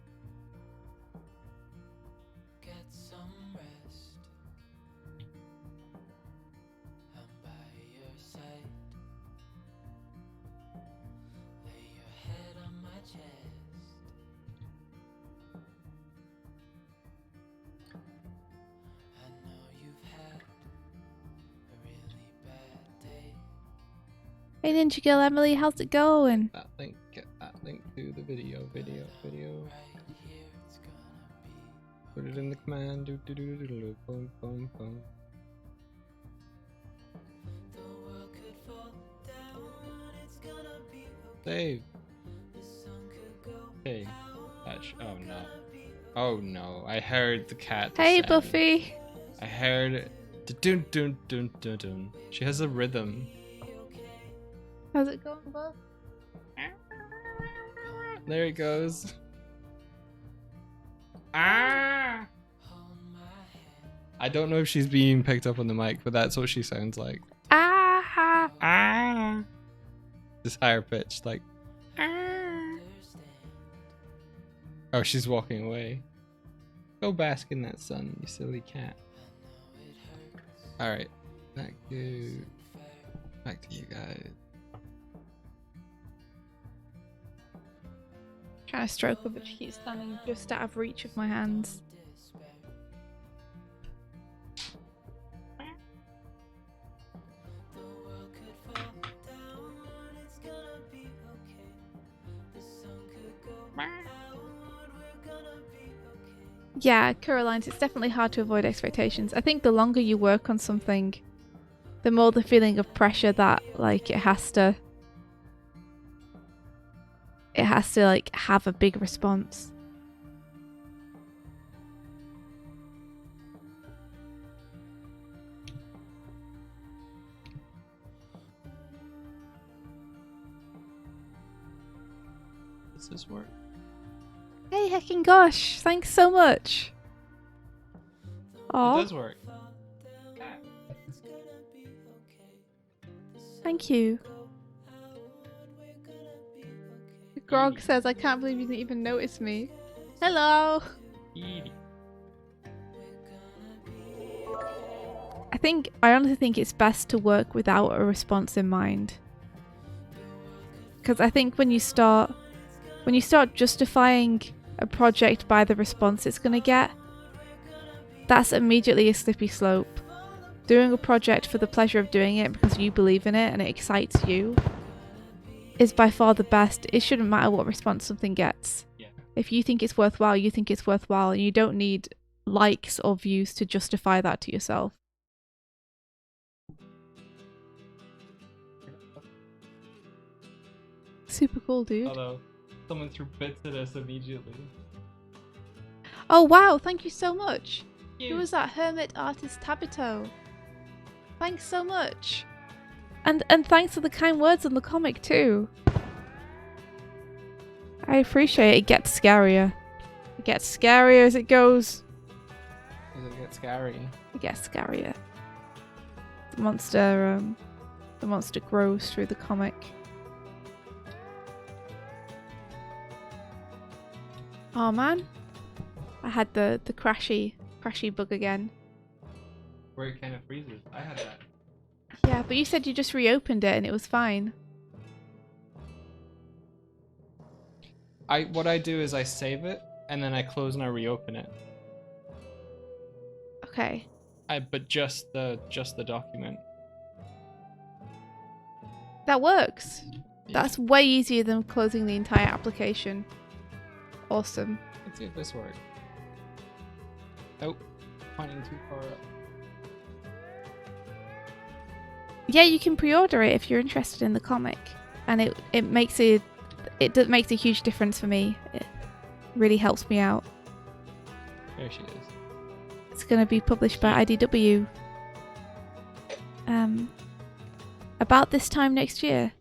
Hey Ninja Girl Emily, how's it going? Get that link to the video. Put it in the command. Boom, boom, boom. Save. Hey. Oh no. Oh no. I heard the cat. Hey sound. Buffy. I heard dun dun dun dun dun. She has a rhythm. How's it going, Buff? There it goes. Ah! I don't know if she's being picked up on the mic, but that's what she sounds like. Ah! Ah! Just higher pitched, like. Ah! Oh, she's walking away. Go bask in that sun, you silly cat. Alright, back to you guys. Trying to stroke her, but she keeps standing just out of reach of my hands. Yeah, Carolines, it's definitely hard to avoid expectations. I think the longer you work on something, the more the feeling of pressure that like it has to like have a big response. Does this work? Hey hecking gosh, thanks so much. It does work. Thank you. Grog says, I can't believe you didn't even notice me. Hello! I honestly think it's best to work without a response in mind. Because I think when you start justifying a project by the response it's going to get, that's immediately a slippery slope. Doing a project for the pleasure of doing it because you believe in it and it excites you is by far the best. It shouldn't matter what response something gets. Yeah. If you think it's worthwhile, you think it's worthwhile, and you don't need likes or views to justify that to yourself. Super cool, dude. Although, someone threw bits at us immediately. Oh wow, thank you so much. Cute. Who was that? Hermit Artist Tabito. Thanks so much. And thanks for the kind words on the comic too. I appreciate it. It gets scarier. It gets scarier as it goes. Does it get scary? It gets scarier. The monster grows through the comic. Oh man. I had the crashy bug again. Where it kind of freezes. I had that. Yeah, but you said you just reopened it and it was fine. What I do is I save it and then I close and I reopen it. Okay. But just the document. That works. Yeah. That's way easier than closing the entire application. Awesome. Let's see if this works. Oh, pointing too far up. Yeah, you can pre-order it if you're interested in the comic, and it makes a huge difference for me. It really helps me out. There she is. It's going to be published by IDW. About this time next year.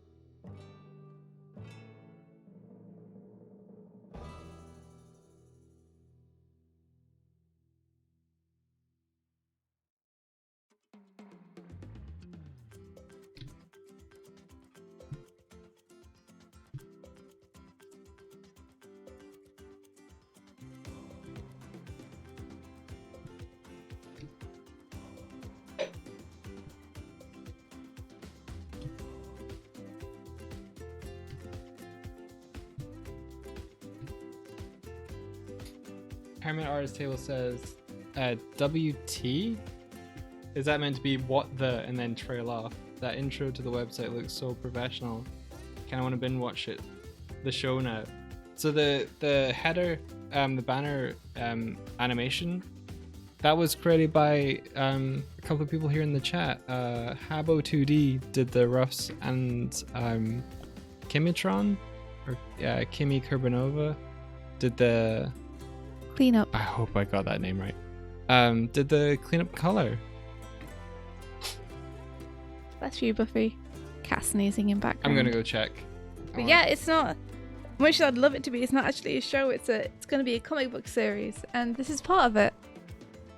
Hermit Artist Table says, WT? Is that meant to be what the and then trail off? That intro to the website looks so professional. Kinda wanna binge watch it. The show now. So the header, the banner animation, that was created by a couple of people here in the chat. Habo2D did the roughs and Kimitron, or Kimi Kurbanova did the Cleanup. I hope I got that name right. Did the cleanup color. That's you, Buffy. Cat sneezing in background. I'm gonna go check. But yeah, it's not. Much as I'd love it to be, it's not actually a show. It's going to be a comic book series, and this is part of it.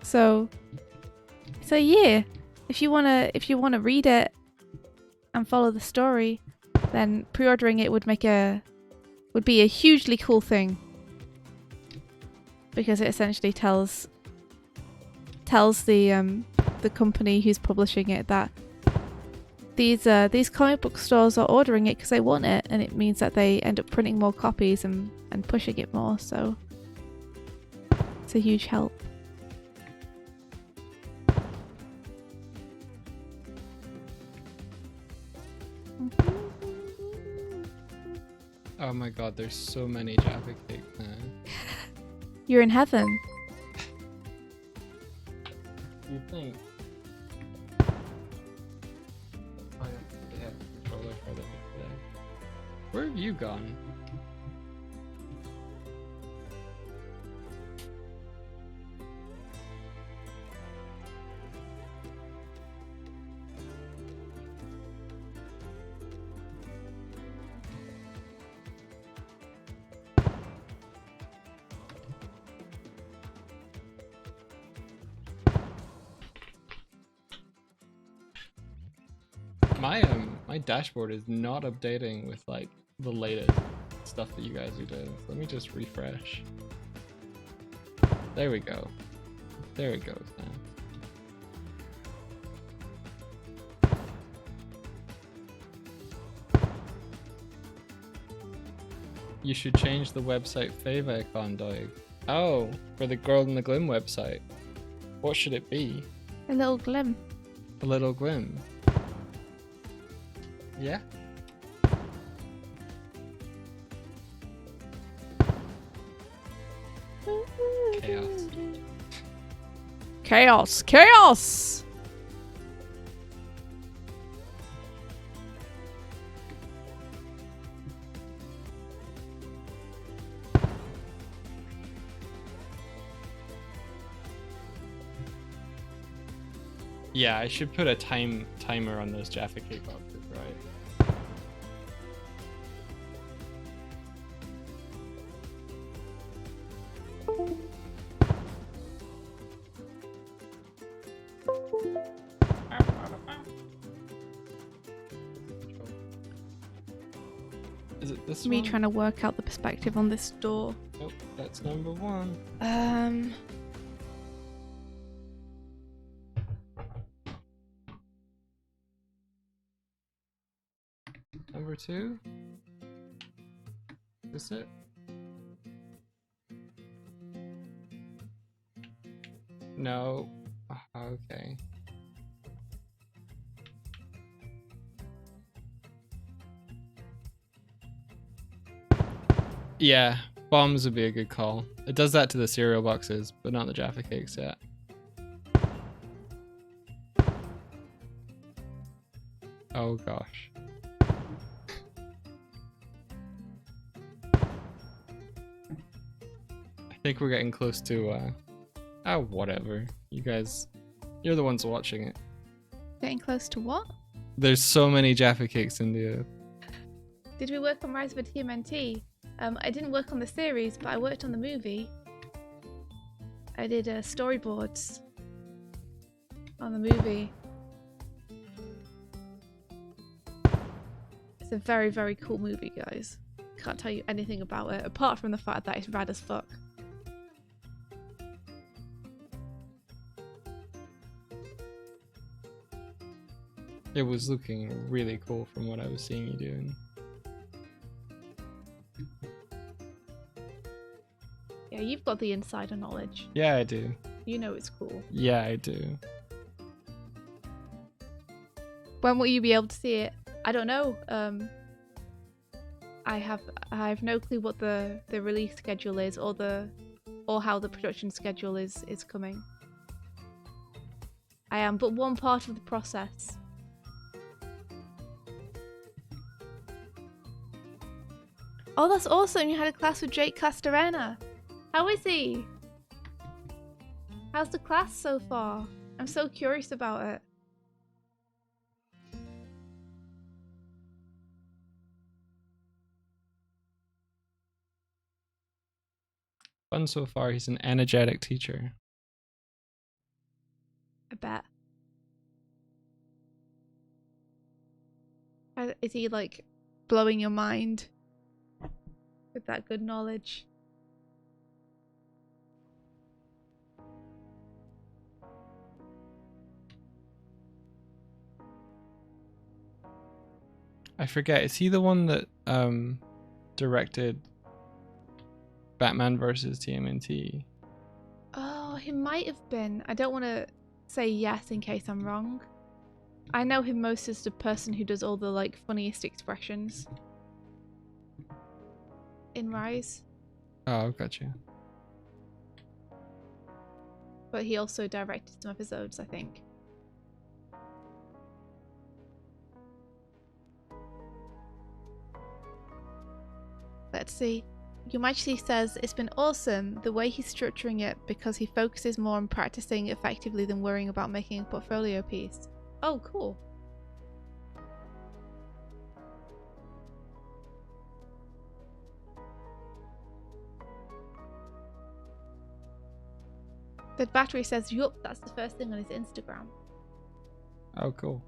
So yeah, if you wanna read it and follow the story, then pre-ordering it would be a hugely cool thing. Because it essentially tells the company who's publishing it that these comic book stores are ordering it because they want it, and it means that they end up printing more copies and pushing it more. So it's a huge help. Oh my god, there's so many Jaffa cakes now. You're in heaven. You think? Oh yeah, they have a controller for them today. Where have you gone? My dashboard is not updating with like the latest stuff that you guys are doing. So let me just refresh. There we go. There it goes now. You should change the website fave icon, Doig. Oh, for the Girl in the Glim website. What should it be? A little glim. A little glim. Yeah. Chaos. Chaos. Chaos. Yeah, I should put a timer on those Jaffa Cake boxes, right? Is it this Me one? trying to work out the perspective on this door. Nope, that's number 1. Number 2? Is this it? No. Okay. Yeah, bombs would be a good call. It does that to the cereal boxes, but not the Jaffa Cakes yet. Oh gosh. I think we're getting close to oh, whatever. You guys, you're the ones watching it. Getting close to what? There's so many Jaffa Cakes in the... Did we work on Rise of a TMNT? I didn't work on the series, but I worked on the movie. I did storyboards on the movie. It's a very, very cool movie, guys. Can't tell you anything about it, apart from the fact that it's rad as fuck. It was looking really cool from what I was seeing you doing. Yeah, you've got the insider knowledge. Yeah, I do. You know it's cool. Yeah, I do. When will you be able to see it? I don't know. I have no clue what the release schedule is, or how the production schedule is coming. I am but one part of the process. Oh, that's awesome! You had a class with Jake Castorena. How is he? How's the class so far? I'm so curious about it. Fun so far. He's an energetic teacher. I bet. Is he like blowing your mind with that good knowledge? I forget. Is he the one that directed Batman versus TMNT? Oh, he might have been. I don't want to say yes in case I'm wrong. I know him most as the person who does all the like funniest expressions in Rise. Oh, gotcha. But he also directed some episodes, I think. Let's see. Your Majesty says it's been awesome the way he's structuring it because he focuses more on practicing effectively than worrying about making a portfolio piece. Oh, cool. The battery says, yup, that's the first thing on his Instagram. Oh, cool.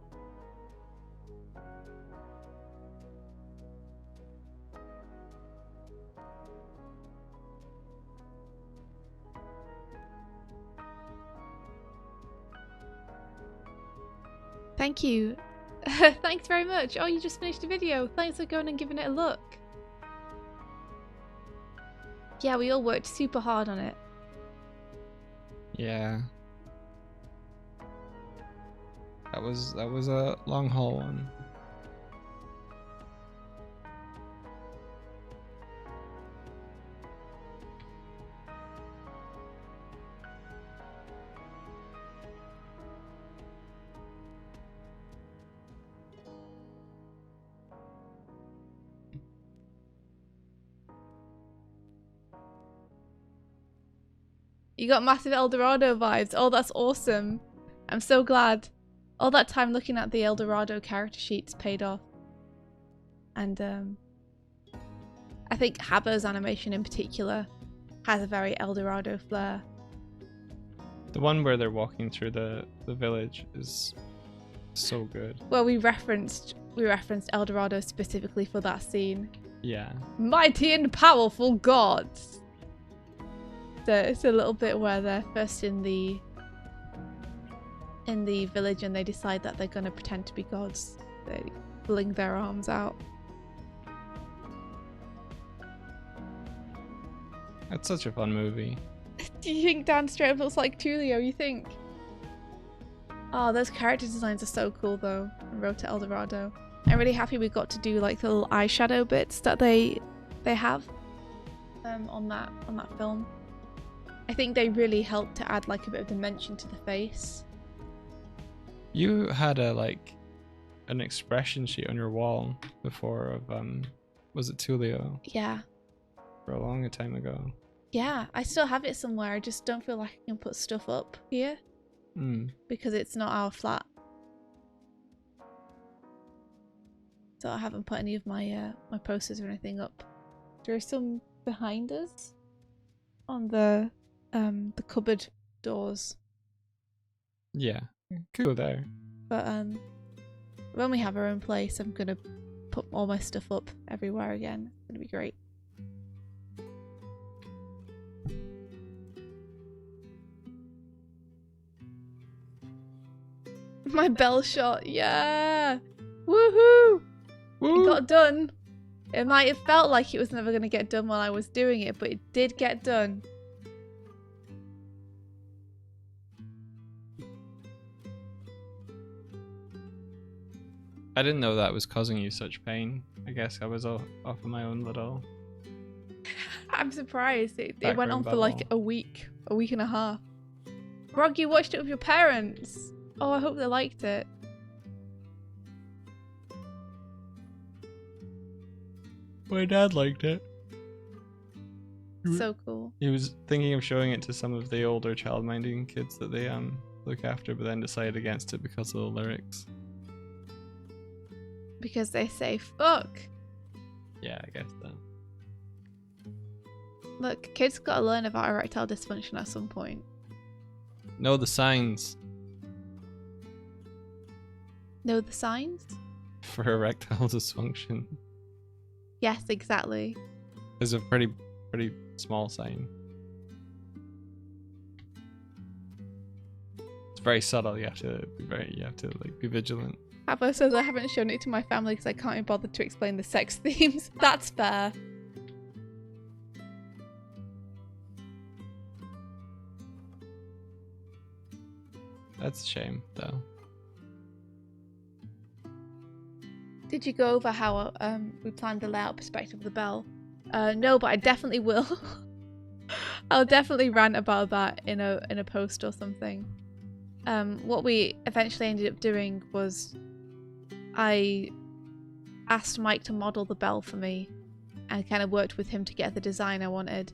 Thank you. Thanks very much. Oh, you just finished a video. Thanks for going and giving it a look. Yeah, we all worked super hard on it. Yeah. That was a long haul one. You got massive El Dorado vibes. Oh, that's awesome. I'm so glad. all that time looking at the Eldorado character sheets paid off. And I think Habo's animation in particular has a very Eldorado flair. The one where they're walking through the village is so good. Well, we referenced Eldorado specifically for that scene. Yeah. Mighty and powerful gods. So it's a little bit where they're first in the village and they decide that they're gonna pretend to be gods. They fling their arms out. That's such a fun movie. Do you think Dan straight up looks like Tulio, you think? Oh, those character designs are so cool though. On Road to Eldorado. I'm really happy we got to do like the little eyeshadow bits that they have on that film. I think they really helped to add like a bit of dimension to the face. You had an expression sheet on your wall before of was it Tulio? Yeah. For a long time ago. Yeah, I still have it somewhere. I just don't feel like I can put stuff up here because it's not our flat. So I haven't put any of my my posters or anything up. There are some behind us on the cupboard doors. Yeah, could go there. But when we have our own place, I'm gonna put all my stuff up everywhere again. It's gonna be great. My bell shot, yeah! Woohoo! Woo! It got done. It might have felt like it was never going to get done while I was doing it, but it did get done. I didn't know that was causing you such pain. I guess I was off of my own little... I'm surprised. It went on for bubble. like a week and a half. Rog, you watched it with your parents. Oh, I hope they liked it. My dad liked it. So cool. He was thinking of showing it to some of the older childminding kids that they look after, but then decided against it because of the lyrics. Because they say fuck. Yeah, I guess that. Look, kids gotta learn about erectile dysfunction at some point. Know the signs Know the signs? for erectile dysfunction. Yes, exactly. There's a pretty small sign. It's very subtle. You have to be vigilant. Habo says I haven't shown it to my family because I can't be bothered to explain the sex themes. That's fair. That's a shame, though. Did you go over how we planned the layout perspective of the bell? No, but I definitely will. I'll definitely rant about that in a post or something. What we eventually ended up doing was I asked Mike to model the bell for me and kind of worked with him to get the design I wanted.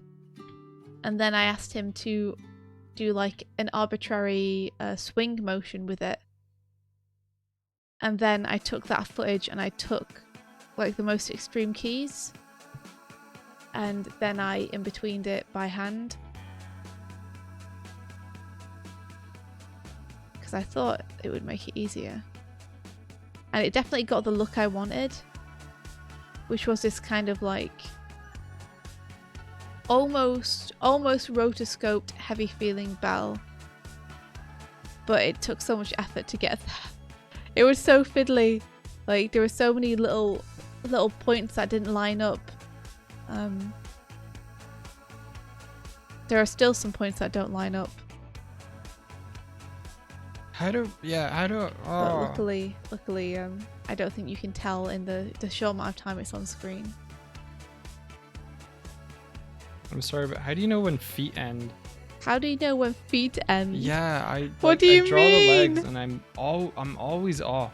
And then I asked him to do like an arbitrary swing motion with it. And then I took that footage and I took like the most extreme keys and then I in-betweened it by hand. Because I thought it would make it easier. And it definitely got the look I wanted, which was this kind of like almost rotoscoped heavy feeling bell. But it took so much effort to get there. It was so fiddly. Like there were so many little points that didn't line up. There are still some points that don't line up. But luckily, I don't think you can tell in the short amount of time it's on screen. I'm sorry, but how do you know when feet end? How do you know when feet end? Yeah, What do you draw mean? the legs and I'm always off.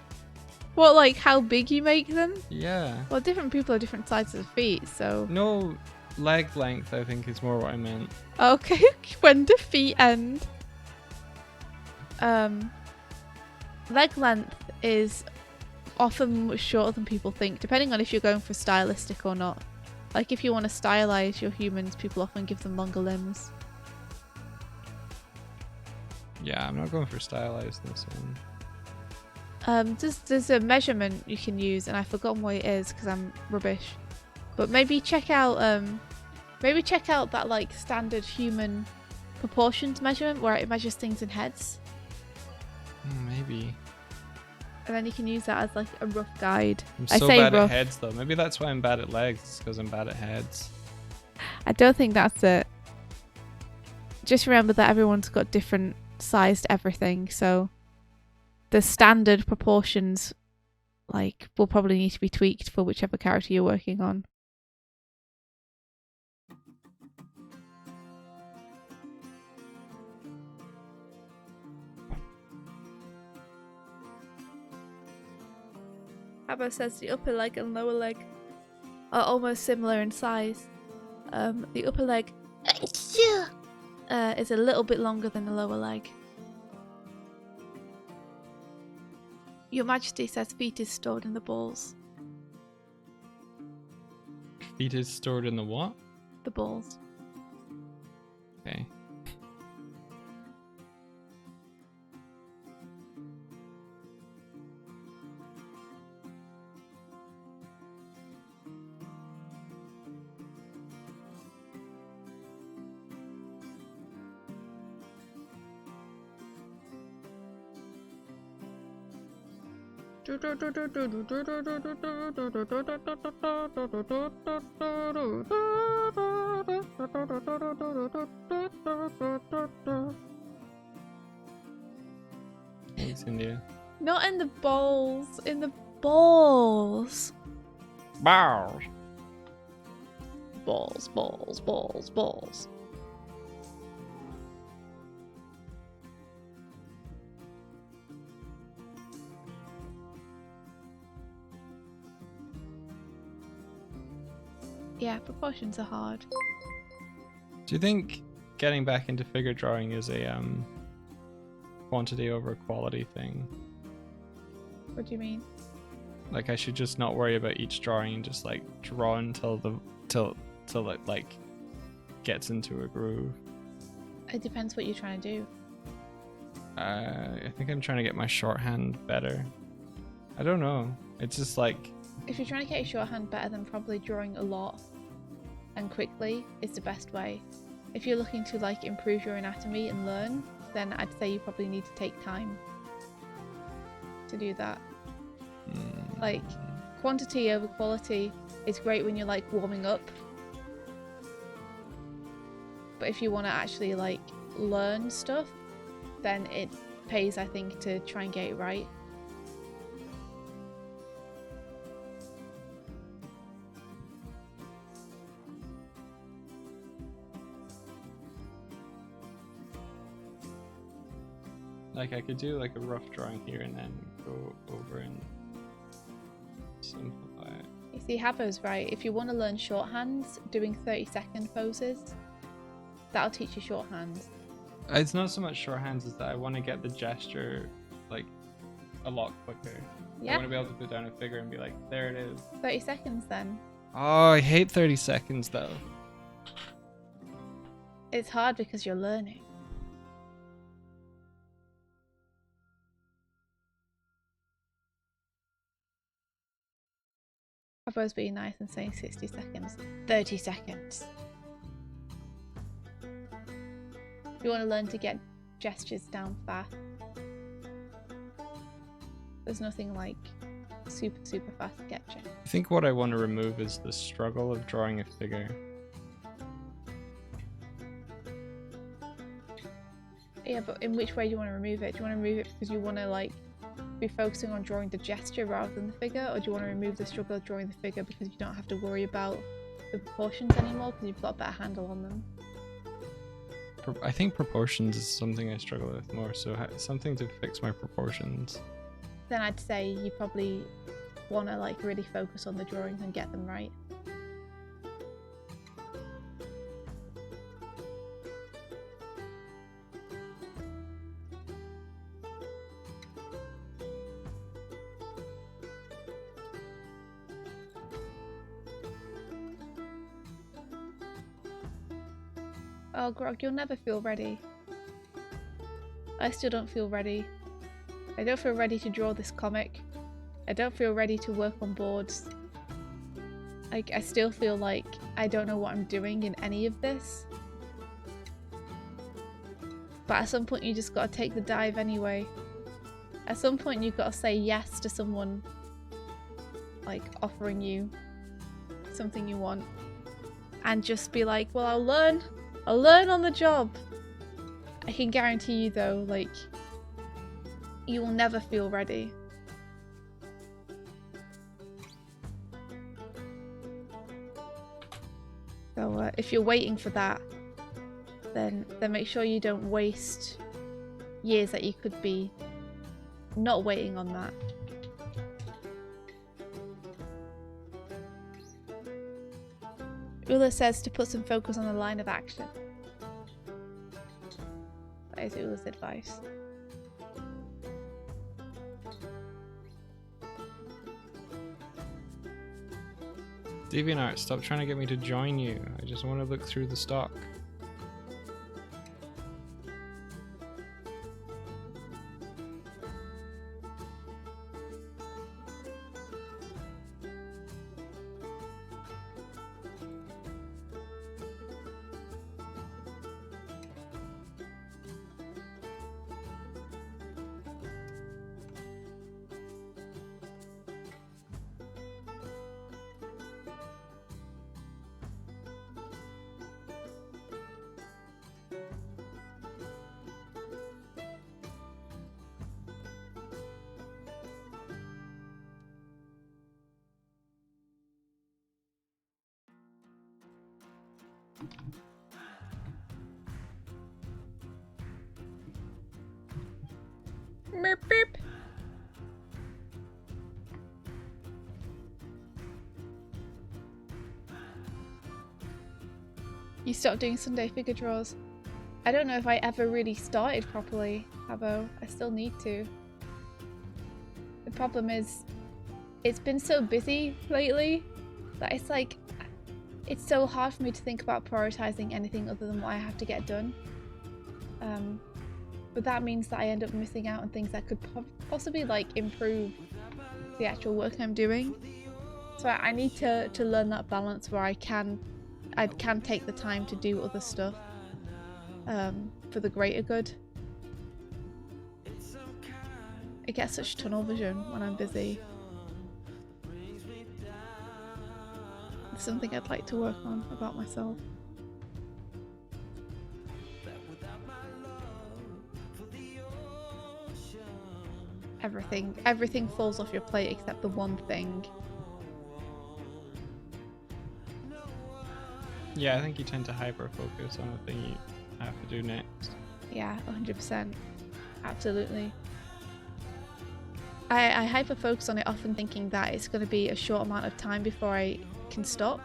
What, like how big you make them? Yeah. Well, different people have different sizes of feet, so... No, leg length I think is more what I meant. Okay, when do feet end? leg length is often much shorter than people think, depending on if you're going for stylistic or not. Like if you want to stylize your humans, people often give them longer limbs. Yeah, I'm not going for stylized this one. There's a measurement you can use, and I've forgotten what it is because I'm rubbish. But maybe check out that like standard human proportions measurement where it measures things in heads. Maybe. And then you can use that as like a rough guide. I'm I so say bad rough. at heads though. Maybe that's why I'm bad at legs, because I'm bad at heads. I don't think that's it. Just remember that everyone's got different sized everything, so the standard proportions like will probably need to be tweaked for whichever character you're working on. Abba says the upper leg and lower leg are almost similar in size. The upper leg is a little bit longer than the lower leg. Your Majesty says feet is stored in the balls. Feet is stored in the what? The balls. Okay. Thanks, India. Not in the balls, in the balls. Balls. Balls, balls, balls, balls. Yeah, proportions are hard. Do you think getting back into figure drawing is a quantity over quality thing? What do you mean? Like I should just not worry about each drawing and just like draw until it like gets into a groove. It depends what you're trying to do. I think I'm trying to get my shorthand better. I don't know. It's just like If you're trying to get your shorthand better, then probably drawing a lot and quickly is the best way. If you're looking to like improve your anatomy and learn, then I'd say you probably need to take time to do that. Like quantity over quality is great when you're like warming up, but if you want to actually like learn stuff, then it pays, I think, to try and get it right. I could do like a rough drawing here and then go over and simplify it. You see, Habo's right. If you want to learn shorthands, doing 30-second poses, that'll teach you shorthands. It's not so much shorthands as that I want to get the gesture like a lot quicker. Yeah. I want to be able to put down a figure and be like, there it is. 30 seconds then. Oh, I hate 30 seconds though. It's hard because you're learning. Habo's being nice and saying 60 seconds. 30 seconds. You want to learn to get gestures down fast. There's nothing like super fast sketching. I think what I want to remove is the struggle of drawing a figure. Yeah, but in which way do you want to remove it? Do you want to remove it because you want to like be focusing on drawing the gesture rather than the figure, or do you want to remove the struggle of drawing the figure because you don't have to worry about the proportions anymore because you've got a better handle on them? I think proportions is something I struggle with more, so something to fix my proportions. Then I'd say you probably want to like really focus on the drawings and get them right. Oh, Grog, you'll never feel ready. I still don't feel ready. I don't feel ready to draw this comic. I don't feel ready to work on boards. Like, I still feel like I don't know what I'm doing in any of this. But at some point you just gotta take the dive anyway. At some point you've gotta say yes to someone, like, offering you something you want. And just be like, well, I'll learn on the job. I can guarantee you though, like, you will never feel ready. So if you're waiting for that, then make sure you don't waste years that you could be not waiting on that. Ula says to put some focus on the line of action. That is Ula's advice. DeviantArt, stop trying to get me to join you. I just want to look through the stock. Meep, beep. You stopped doing Sunday figure draws. I don't know if I ever really started properly, Habo. I still need to. The problem is, it's been so busy lately that it's like, it's so hard for me to think about prioritizing anything other than what I have to get done. But that means that I end up missing out on things that could possibly like improve the actual work I'm doing. So I need to learn that balance where I can take the time to do other stuff for the greater good. I get such tunnel vision when I'm busy. It's something I'd like to work on about myself. Everything falls off your plate except the one thing. Yeah, I think you tend to hyper-focus on the thing you have to do next. Yeah, 100%. Absolutely. I hyper-focus on it, often thinking that it's going to be a short amount of time before I can stop.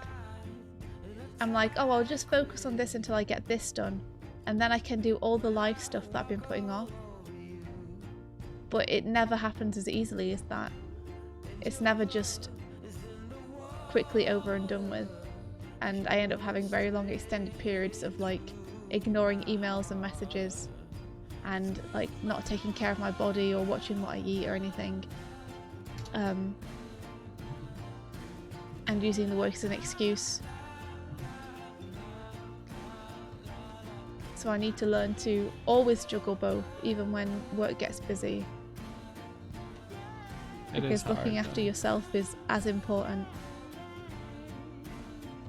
I'm like, oh, I'll just focus on this until I get this done, and then I can do all the live stuff that I've been putting off. But it never happens as easily as that. It's never just quickly over and done with. And I end up having very long extended periods of like ignoring emails and messages and like not taking care of my body or watching what I eat or anything. And using the work as an excuse. So I need to learn to always juggle both, even when work gets busy. Because looking after yourself is as important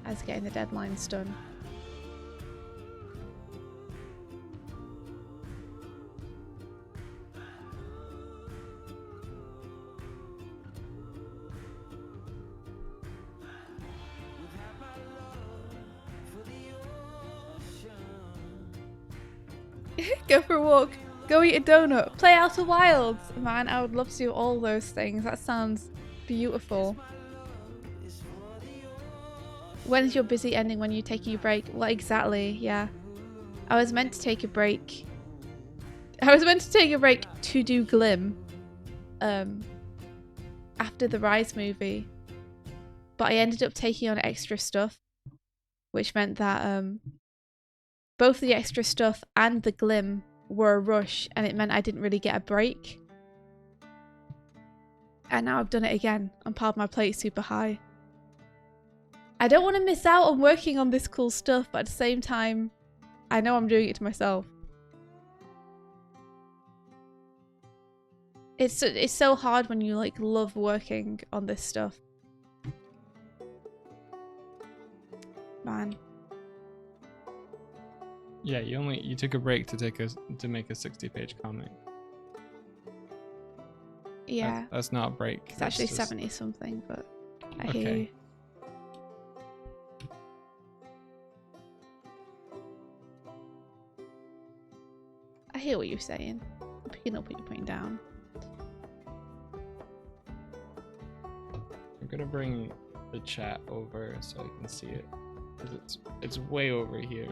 as getting the deadlines done. Go for a walk, go eat a donut, play Outer Wilds. Man, I would love to do all those things. That sounds beautiful. When's your busy ending? When you're taking a break? Well, exactly, yeah. I was meant to take a break. I was meant to take a break to do Glim after the Rise movie. But I ended up taking on extra stuff, which meant that both the extra stuff and the glim were a rush, and it meant I didn't really get a break. And now I've done it again and piled my plate super high. I don't want to miss out on working on this cool stuff, but at the same time, I know I'm doing it to myself. It's so hard when you like love working on this stuff. Man. Yeah, you took a break to make a 60-page comic. Yeah. That's not a break. It's actually 70 something, but I hear Okay. you. I hear what you're saying. I'm picking up what you're putting down. I'm gonna bring the chat over so I can see it, because it's way over here.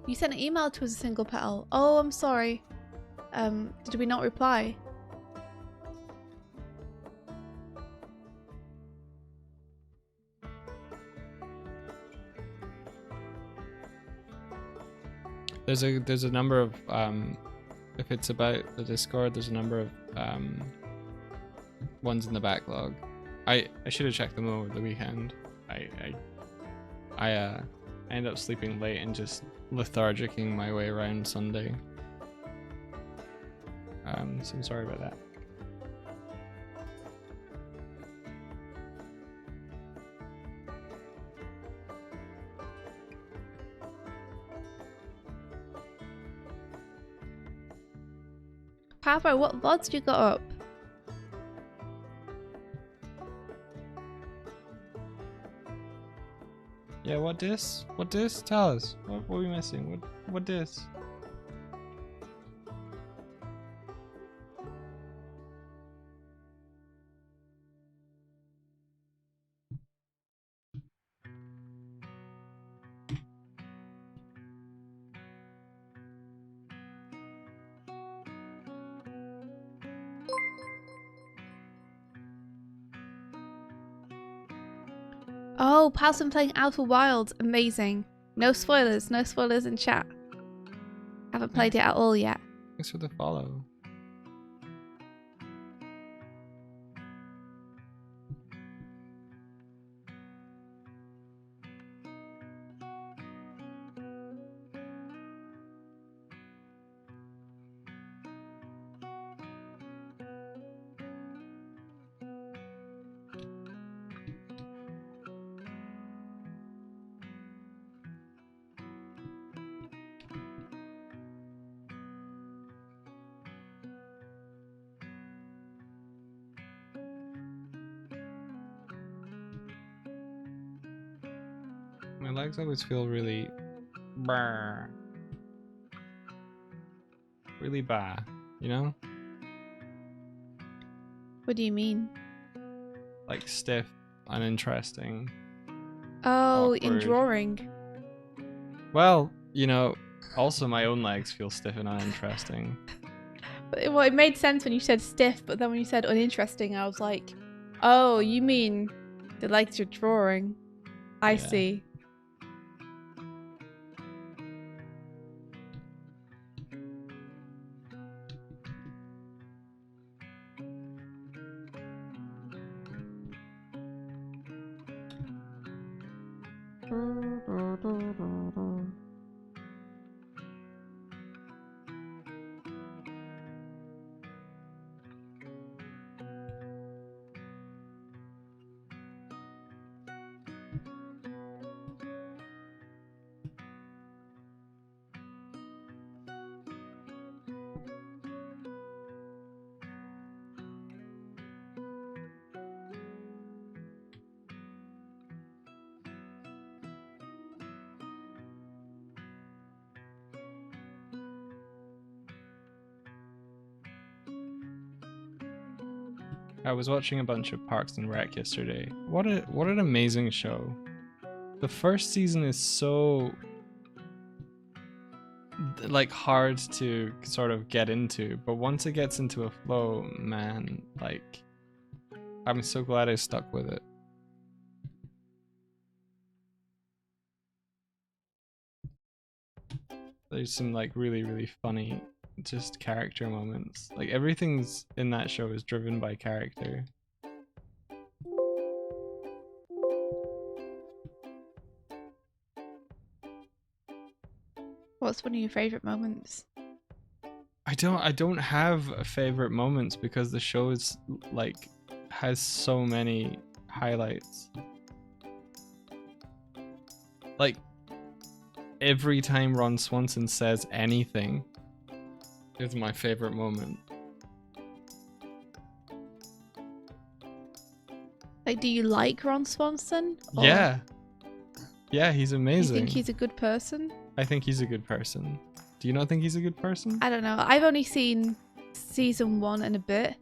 You sent an email to us a single petal. Oh, I'm sorry. Did we not reply? There's a number of if it's about the Discord, there's a number of ones in the backlog. I should have checked them over the weekend. I ended up sleeping late and just lethargicing my way around Sunday. So I'm sorry about that. Papa, what VODs you got up? Yeah, what dis? What dis? Tell us. What are we missing? What dis? Oh, Pal's been playing Outer Wilds. Amazing. No spoilers in chat. Haven't played it at all yet. Thanks for the follow. My legs always feel really really bad, you know? What do you mean? Like stiff, uninteresting. Oh, in Awkward. drawing. Well, you know, also my own legs feel stiff and uninteresting. Well, it made sense when you said stiff, but then when you said uninteresting, I was like, oh, you mean the legs you're drawing. I see. I was watching a bunch of Parks and Rec yesterday. What an amazing show. the first season is so like hard to sort of get into, but once it gets into a flow, man, like I'm so glad I stuck with it. There's some like really funny just character moments. Like everything's in that show is driven by character. What's one of your favorite moments? I don't have favorite moments because the show is like has so many highlights. Like every time Ron Swanson says anything is my favorite moment. Like, do you like Ron Swanson? Or Yeah. Yeah, he's do you amazing. think he's a good person? I think he's a good person. Do you not think he's a good person? I don't know. I've only seen season 1 and a bit.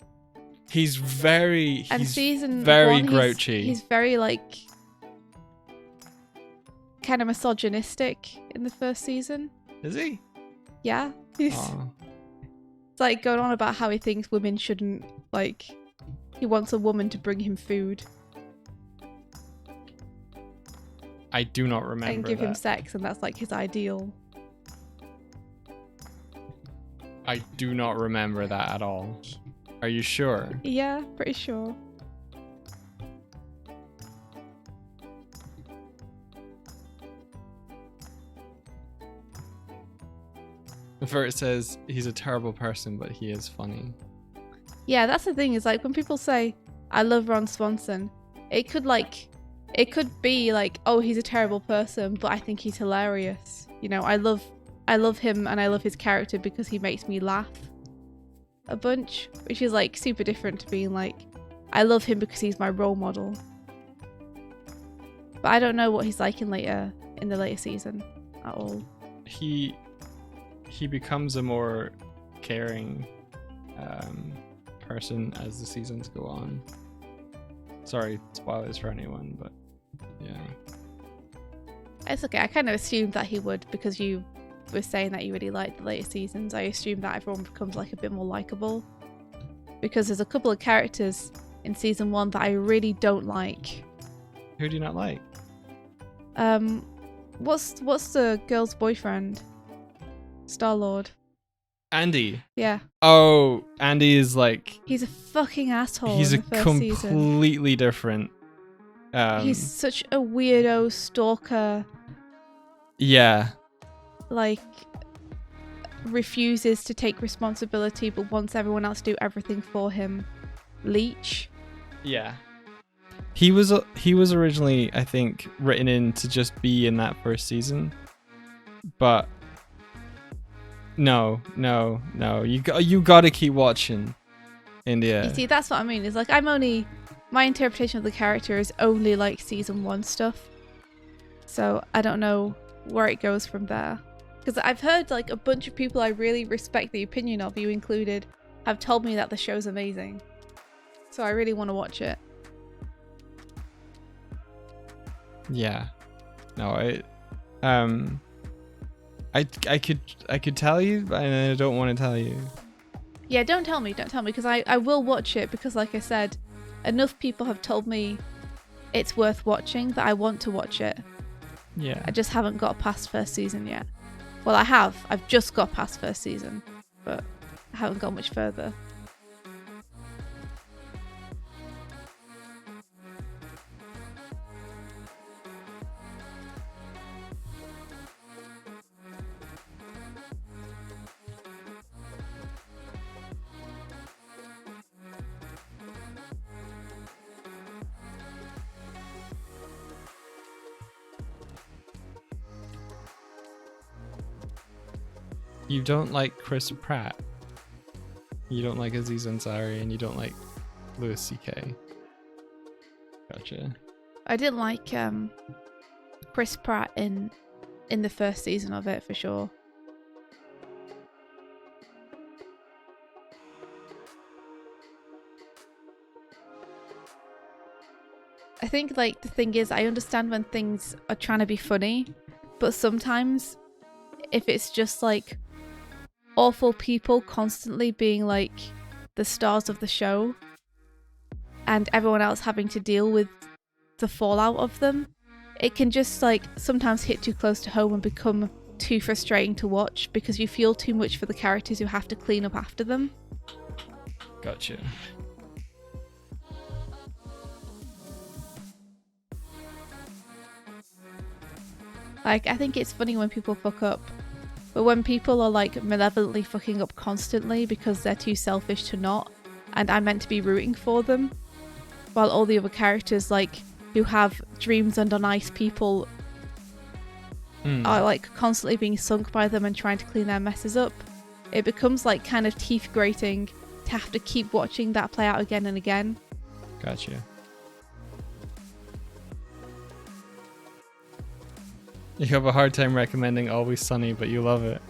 He's very And season very 1, grouchy. He's very like kind of misogynistic in the first season. Is he? Yeah. He's Aw. it's like going on about how he thinks women shouldn't, like, he wants a woman to bring him food I do not remember and give that. him sex, and that's like his ideal. I do not remember that at all. Are you sure? Yeah, pretty sure. Before it says he's a terrible person, but he is funny. Yeah, that's the thing, is like when people say I love Ron Swanson, it could be like, oh, he's a terrible person, but I think he's hilarious. You know, I love him and I love his character because he makes me laugh a bunch, which is like super different to being like, I love him because he's my role model. But I don't know what he's like in the later season at all. He becomes a more caring person as the seasons go on. Sorry, spoilers for anyone, but yeah. It's okay. I kind of assumed that he would, because you were saying that you really liked the later seasons. I assumed that everyone becomes like a bit more likable, because there's a couple of characters in season 1 that I really don't like. Who do you not like? What's the girl's boyfriend? Star-Lord. Andy. Yeah. Oh, Andy is like, He's a fucking asshole. he's in a the first season. completely different. He's such a weirdo stalker. Yeah. Like, refuses to take responsibility but wants everyone else to do everything for him. Leech. Yeah. He was originally, I think, written in to just be in that first season, but no. You gotta keep watching, India. You see, that's what I mean. It's like my interpretation of the character is only like season 1 stuff, so I don't know where it goes from there. Because I've heard like a bunch of people I really respect the opinion of, you included, have told me that the show's amazing. So I really want to watch it. Yeah. No, I could tell you, and I don't want to tell you. Yeah, don't tell me, because I will watch it, because like I said, enough people have told me it's worth watching that I want to watch it. Yeah. I just haven't got past first season yet. Well, I have. I've just got past first season, but I haven't got much further. You don't like Chris Pratt. You don't like Aziz Ansari, and you don't like Louis C.K. Gotcha. I didn't like Chris Pratt in the first season of it, for sure. I think like the thing is, I understand when things are trying to be funny, but sometimes if it's just like awful people constantly being like the stars of the show and everyone else having to deal with the fallout of them, it can just like sometimes hit too close to home and become too frustrating to watch because you feel too much for the characters who have to clean up after them. Gotcha. Like, I think it's funny when people fuck up, but when people are like malevolently fucking up constantly because they're too selfish to not, and I'm meant to be rooting for them, while all the other characters like who have dreams and are nice people are like constantly being sunk by them and trying to clean their messes up, it becomes like kind of teeth grating to have to keep watching that play out again and again. Gotcha. You have a hard time recommending Always Sunny, but you love it.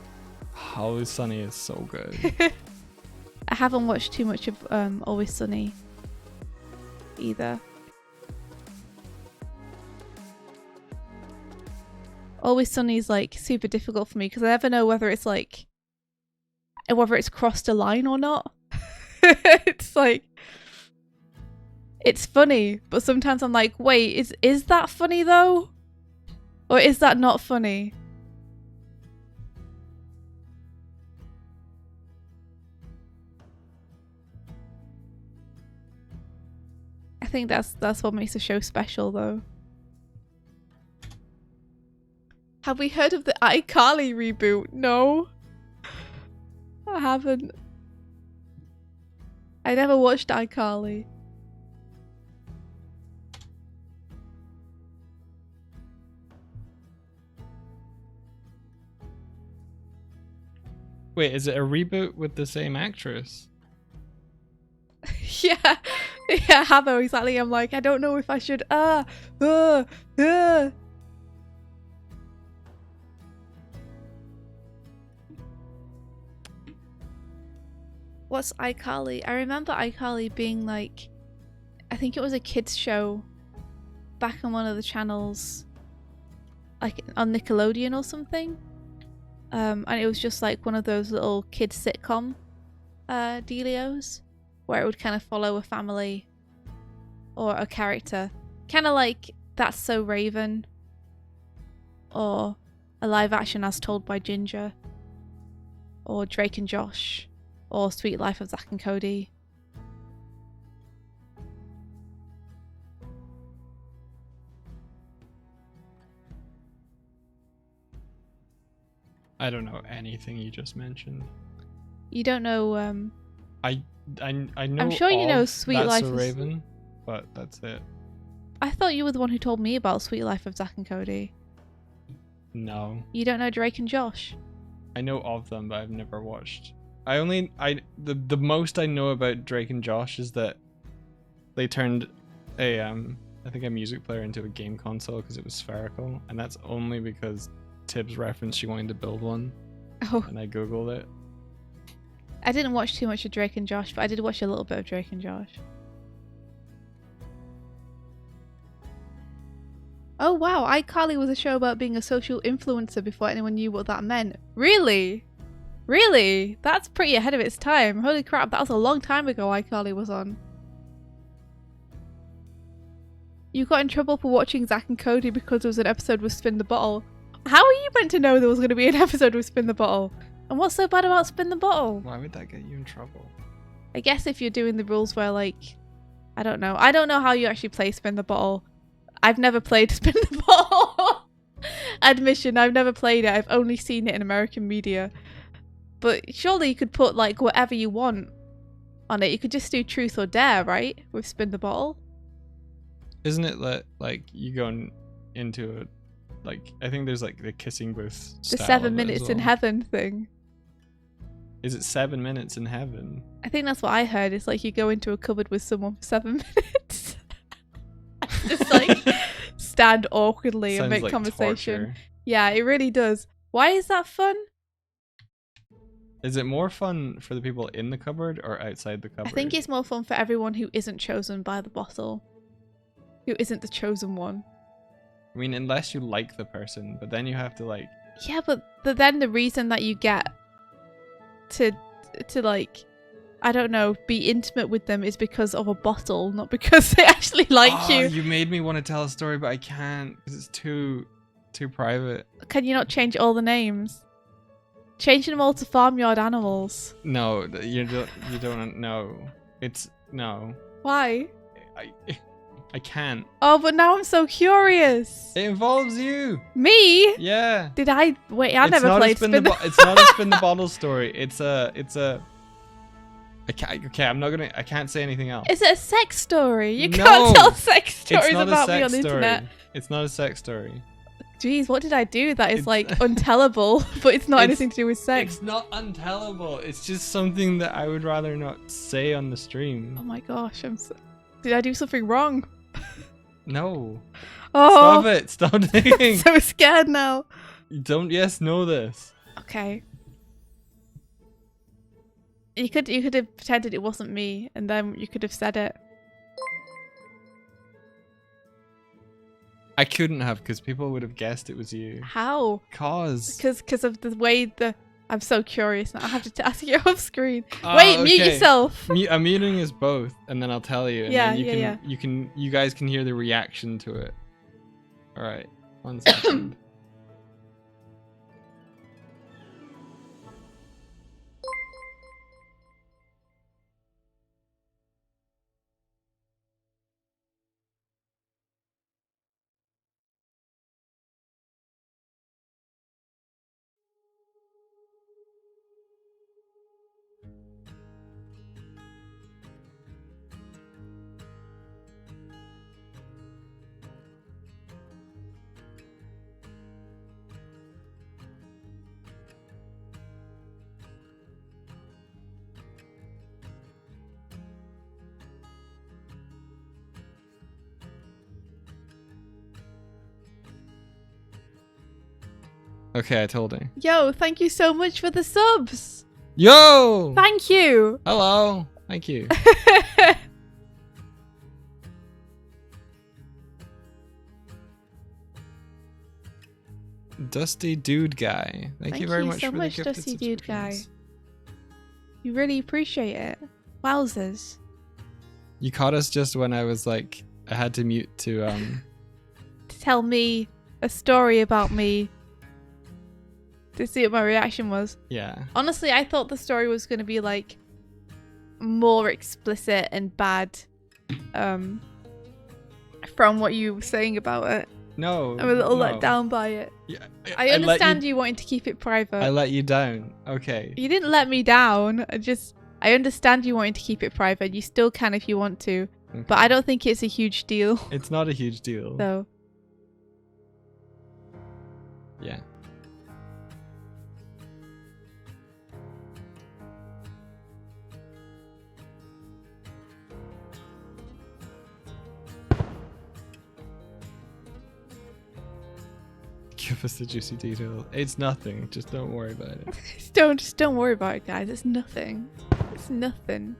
Always Sunny is so good. I haven't watched too much of Always Sunny either. Always Sunny is like super difficult for me because I never know whether it's like whether it's crossed a line or not. It's like it's funny, but sometimes I'm like, wait, is that funny though? Or is that not funny? I think that's what makes the show special though. Have we heard of the iCarly reboot? No. I haven't. I never watched iCarly. Wait, is it a reboot with the same actress? Yeah, Habo, exactly. I'm like, I don't know if I should. What's iCarly? I remember iCarly being like, I think it was a kids show back on one of the channels, like on Nickelodeon or something. And it was just like one of those little kids sitcom dealios where it would kind of follow a family or a character, kind of like That's So Raven or a live action As Told by Ginger or Drake and Josh or Sweet Life of Zack and Cody. I don't know anything you just mentioned. You don't know I know. I'm sure you know Sweet That's Life a of Raven, but that's it. I thought you were the one who told me about Sweet Life of Zack and Cody. No. You don't know Drake and Josh? I know of them, but I've never watched. The most I know about Drake and Josh is that they turned a I think a music player into a game console because it was spherical, and that's only because Tibbs referenced she wanted to build one. Oh. And I googled it. I didn't watch too much of Drake and Josh, but I did watch a little bit of Drake and Josh. Oh wow, iCarly was a show about being a social influencer before anyone knew what that meant. Really? Really? That's pretty ahead of its time. Holy crap, that was a long time ago iCarly was on. You got in trouble for watching Zack and Cody because there was an episode with Spin the Bottle. How are you meant to know there was going to be an episode with Spin the Bottle? And what's so bad about Spin the Bottle? Why would that get you in trouble? I guess if you're doing the rules where like, I don't know. I don't know how you actually play Spin the Bottle. I've never played Spin the Bottle. Admission, I've never played it. I've only seen it in American media. But surely you could put like whatever you want on it. You could just do truth or dare, right? With Spin the Bottle. Isn't it that like you go into a like I think there's like the kissing booth. The 7 minutes in heaven thing. Is it 7 minutes in heaven? I think that's what I heard. It's like you go into a cupboard with someone for 7 minutes. Just like stand awkwardly and Sounds make like conversation. torture. Yeah, it really does. Why is that fun? Is it more fun for the people in the cupboard or outside the cupboard? I think it's more fun for everyone who isn't chosen by the bottle. who isn't the chosen one. I mean, unless you like the person, but then you have to like. Yeah, but then the reason that you get to like, I don't know, be intimate with them is because of a bottle, not because they actually like you. You made me want to tell a story, but I can't because it's too private. Can you not change all the names? Changing them all to farmyard animals. No, you don't know. It's no. Why? I can't. Oh, but now I'm so curious. It involves you. Me? Yeah. Did I? Wait, I never played Spin the It's not a Spin the Bottle story. It's a. I can't say anything else. Is it a sex story? You No, can't tell sex stories it's not about a me on sex the story. internet. It's not a sex story. Jeez, what did I do that is It's- like untellable, but it's not It's- anything to do with sex? It's not untellable. It's just something that I would rather not say on the stream. Oh my gosh, did I do something wrong? No. Oh, Stop it. Stop I'm digging. so scared now. You don't know this. Okay. You could have pretended it wasn't me, and then you could have said it. I couldn't have because people would have guessed it was you. How? Cause. Because of the way I'm so curious now. I have to ask you off screen. Oh, Wait, mute okay. yourself. I'm muting us both, and then I'll tell you. And Yeah, then you guys can hear the reaction to it. All right, 1 second. Okay, I told her. Yo, thank you so much for the subs. Yo! Thank you. Hello. Thank you. Dusty Dude Guy. Thank you very much so for much, the gifted Dusty Dude Guy. subscriptions. You really appreciate it. Wowzers. You caught us just when I was like, I had to mute to To tell me a story about me. To see what my reaction was. yeah. Honestly, I thought the story was going to be like more explicit and bad from what you were saying about it. No. I'm a little no. let down by it. Yeah, I understand you wanting to keep it private. I let you down. Okay. You didn't let me down. I understand you wanting to keep it private. You still can if you want to. Okay. But I don't think it's a huge deal. It's not a huge deal. So, Yeah. Give us the juicy detail. It's nothing. Just don't worry about it. just don't worry about it, guys. It's nothing. It's nothing.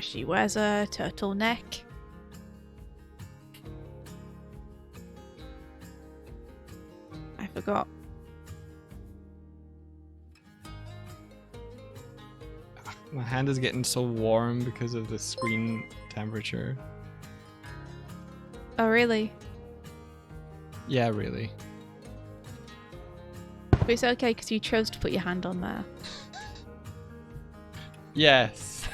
She wears a turtleneck. I forgot. My hand is getting so warm because of the screen temperature. Oh, really? Yeah, really. But it's okay because you chose to put your hand on there. Yes.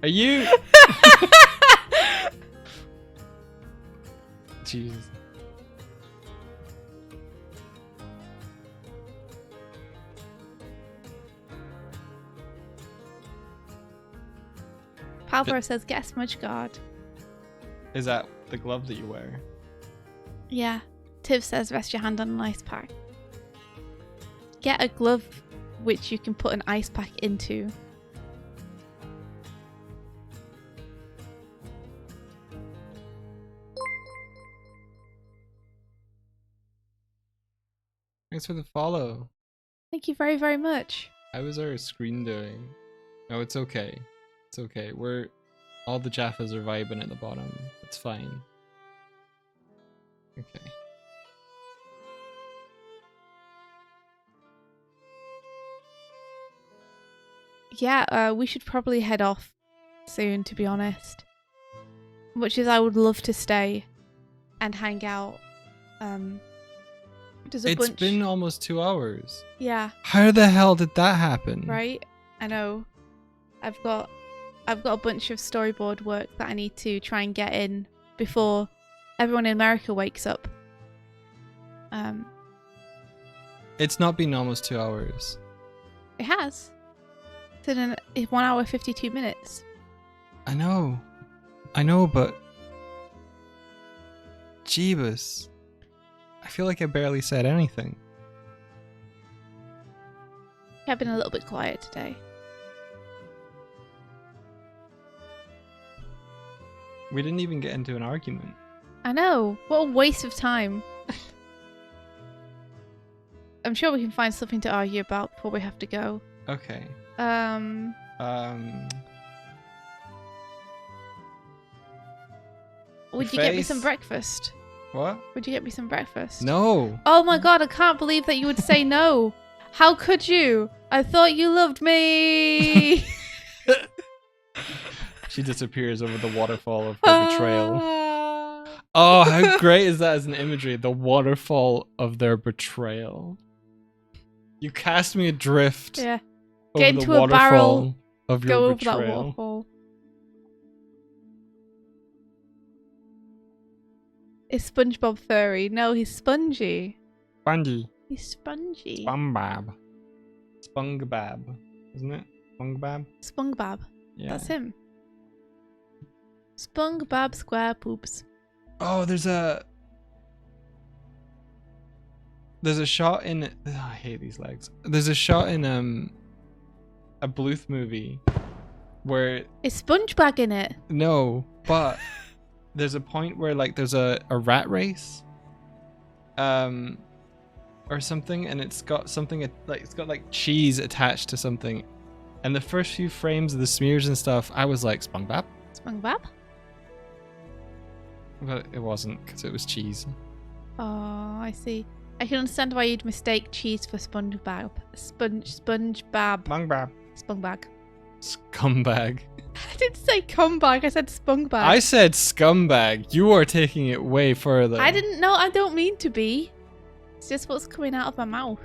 Are you? Jesus. Palvaro says, get a smudge guard. Is that the glove that you wear? Yeah. Tiv says, rest your hand on an ice pack. Get a glove which you can put an ice pack into. Thanks for the follow. Thank you very, very much. How is our screen doing? Oh, it's okay. It's okay. All the Jaffas are vibing at the bottom. It's fine. Okay. Yeah, we should probably head off soon, to be honest. Much as I would love to stay and hang out. It's been almost 2 hours. Yeah. How the hell did that happen? Right? I know. I've got a bunch of storyboard work that I need to try and get in before everyone in America wakes up. It's not been almost 2 hours. It has. It's 1 hour 52 minutes. I know, but Jeebus. I feel like I barely said anything. I've been a little bit quiet today. We didn't even get into an argument. I know. What a waste of time. I'm sure we can find something to argue about before we have to go. Okay. Would you get me some breakfast? What? Would you get me some breakfast? No. Oh my god, I can't believe that you would say no. How could you? I thought you loved me. She disappears over the waterfall of her betrayal. Oh, how great is that as an imagery? The waterfall of their betrayal. You cast me adrift. Yeah. Over Get into the a barrel. Of your Go over betrayal. that waterfall. Is SpongeBob furry? No, he's spongy. Spongy. He's spongy. SpongeBob. SpongeBob. Isn't it? SpongeBob? SpongeBob. Yeah. That's him. SpongeBob SquarePoops. Oh, there's a shot in I hate these legs. There's a shot in a Bluth movie where Is SpongeBob in it? no, but there's a point where like there's a rat race or something, and it's got something like it's got like cheese attached to something, and the first few frames of the smears and stuff I was like SpongeBob, SpongeBob? but it wasn't because it was cheese. Oh, I see. I can understand why you'd mistake cheese for SpongeBob. SpongeBob. SpongeBob. SpongeBob. Scumbag. I didn't say cumbag, I said SpongeBob. I said scumbag. You are taking it way further. I didn't know. I don't mean to be. It's just what's coming out of my mouth.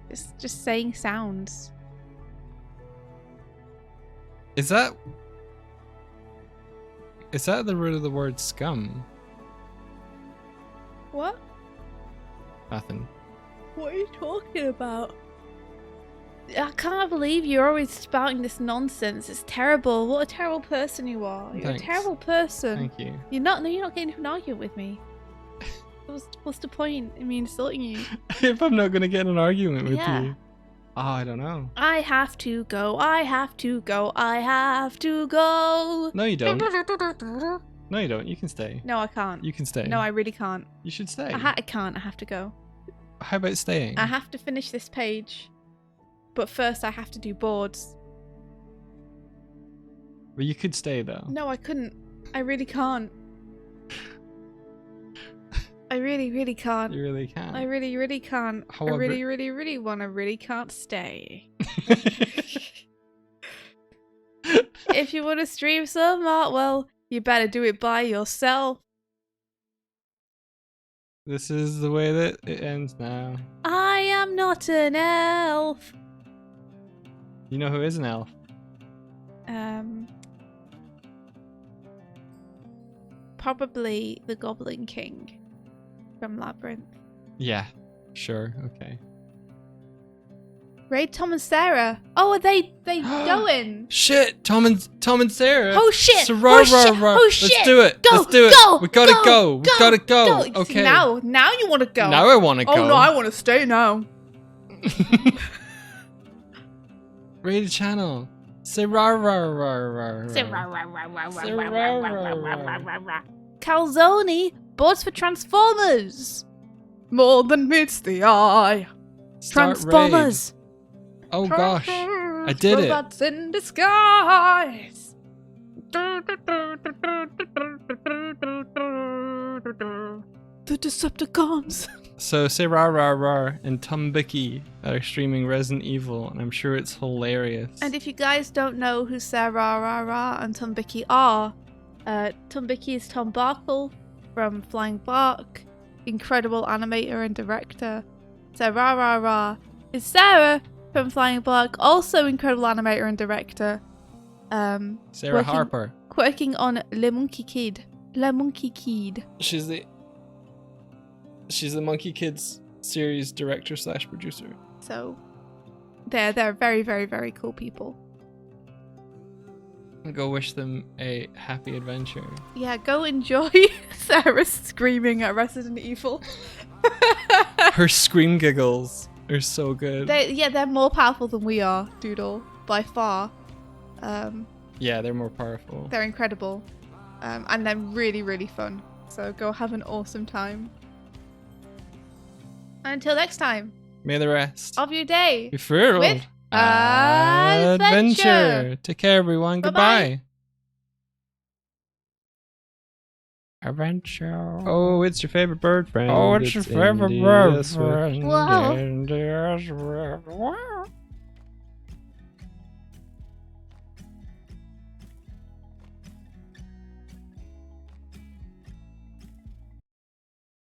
It's just saying sounds. Is that the root of the word scum? What? Nothing. What are you talking about? I can't believe you're always spouting this nonsense. It's terrible. What a terrible person you are. You're Thanks. a terrible person. Thank you. You're not getting into an argument with me. What's the point in me insulting you? If I'm not gonna get in an argument with Yeah. you. Oh, I don't know. I have to go. I have to go. I have to go. No, you don't. No, you don't. You can stay. No, I can't. You can stay. No, I really can't. You should stay. I can't. I have to go. How about staying? I have to finish this page. But first I have to do boards. But you could stay though. No, I couldn't. I really can't. I really, really can't. You really can. I really, really can't. However- I really, really, really really can't stay. If you want to stream some art, well, you better do it by yourself. This is the way that it ends now. I am not an elf. You know who is an elf? Probably the Goblin King from Labyrinth. Yeah. Sure. Okay. Ray, Tom and Sarah. Oh, are they going? Shit! Tom and Sarah. Oh shit! Sarah, Oh shit! Oh shit! Let's do it. Go! Let's do it. Go! We gotta go. We gotta go. See, Okay. now you want to go. Now I want to go. Oh no, I want to stay now. Rate the channel. Sarah. Calzone. Boards for Transformers. more than meets the eye. Start Transformers. raid. Oh gosh, I did it. Robots in disguise. The Decepticons. So say rah rah rah and Tumbiki are streaming Resident Evil, and I'm sure it's hilarious. And if you guys don't know who Sarah Rah Rah and Tumbiki are, Tumbiki is Tom Barkle from Flying Bark, incredible animator and director. Sarah Rah Rah is Sarah from Flying Bark, also incredible animator and director. Sarah Harper. Working on Le Monkey Kid. Le Monkey Kid. She's the Monkey Kids series director / producer. So they're very, very, very cool people. Go wish them a happy adventure. Yeah, go enjoy Sarah screaming at Resident Evil. Her scream giggles are so good. They're more powerful than we are, Doodle, by far. Yeah, they're more powerful. They're incredible. And they're really, really fun. So go have an awesome time. Until next time. May the rest Of your day. be filled with adventure. Take care, everyone. Bye-bye. Goodbye. Adventure. Oh, it's your favorite bird friend. Oh, it's your favorite bird India's friend. Wow. India's-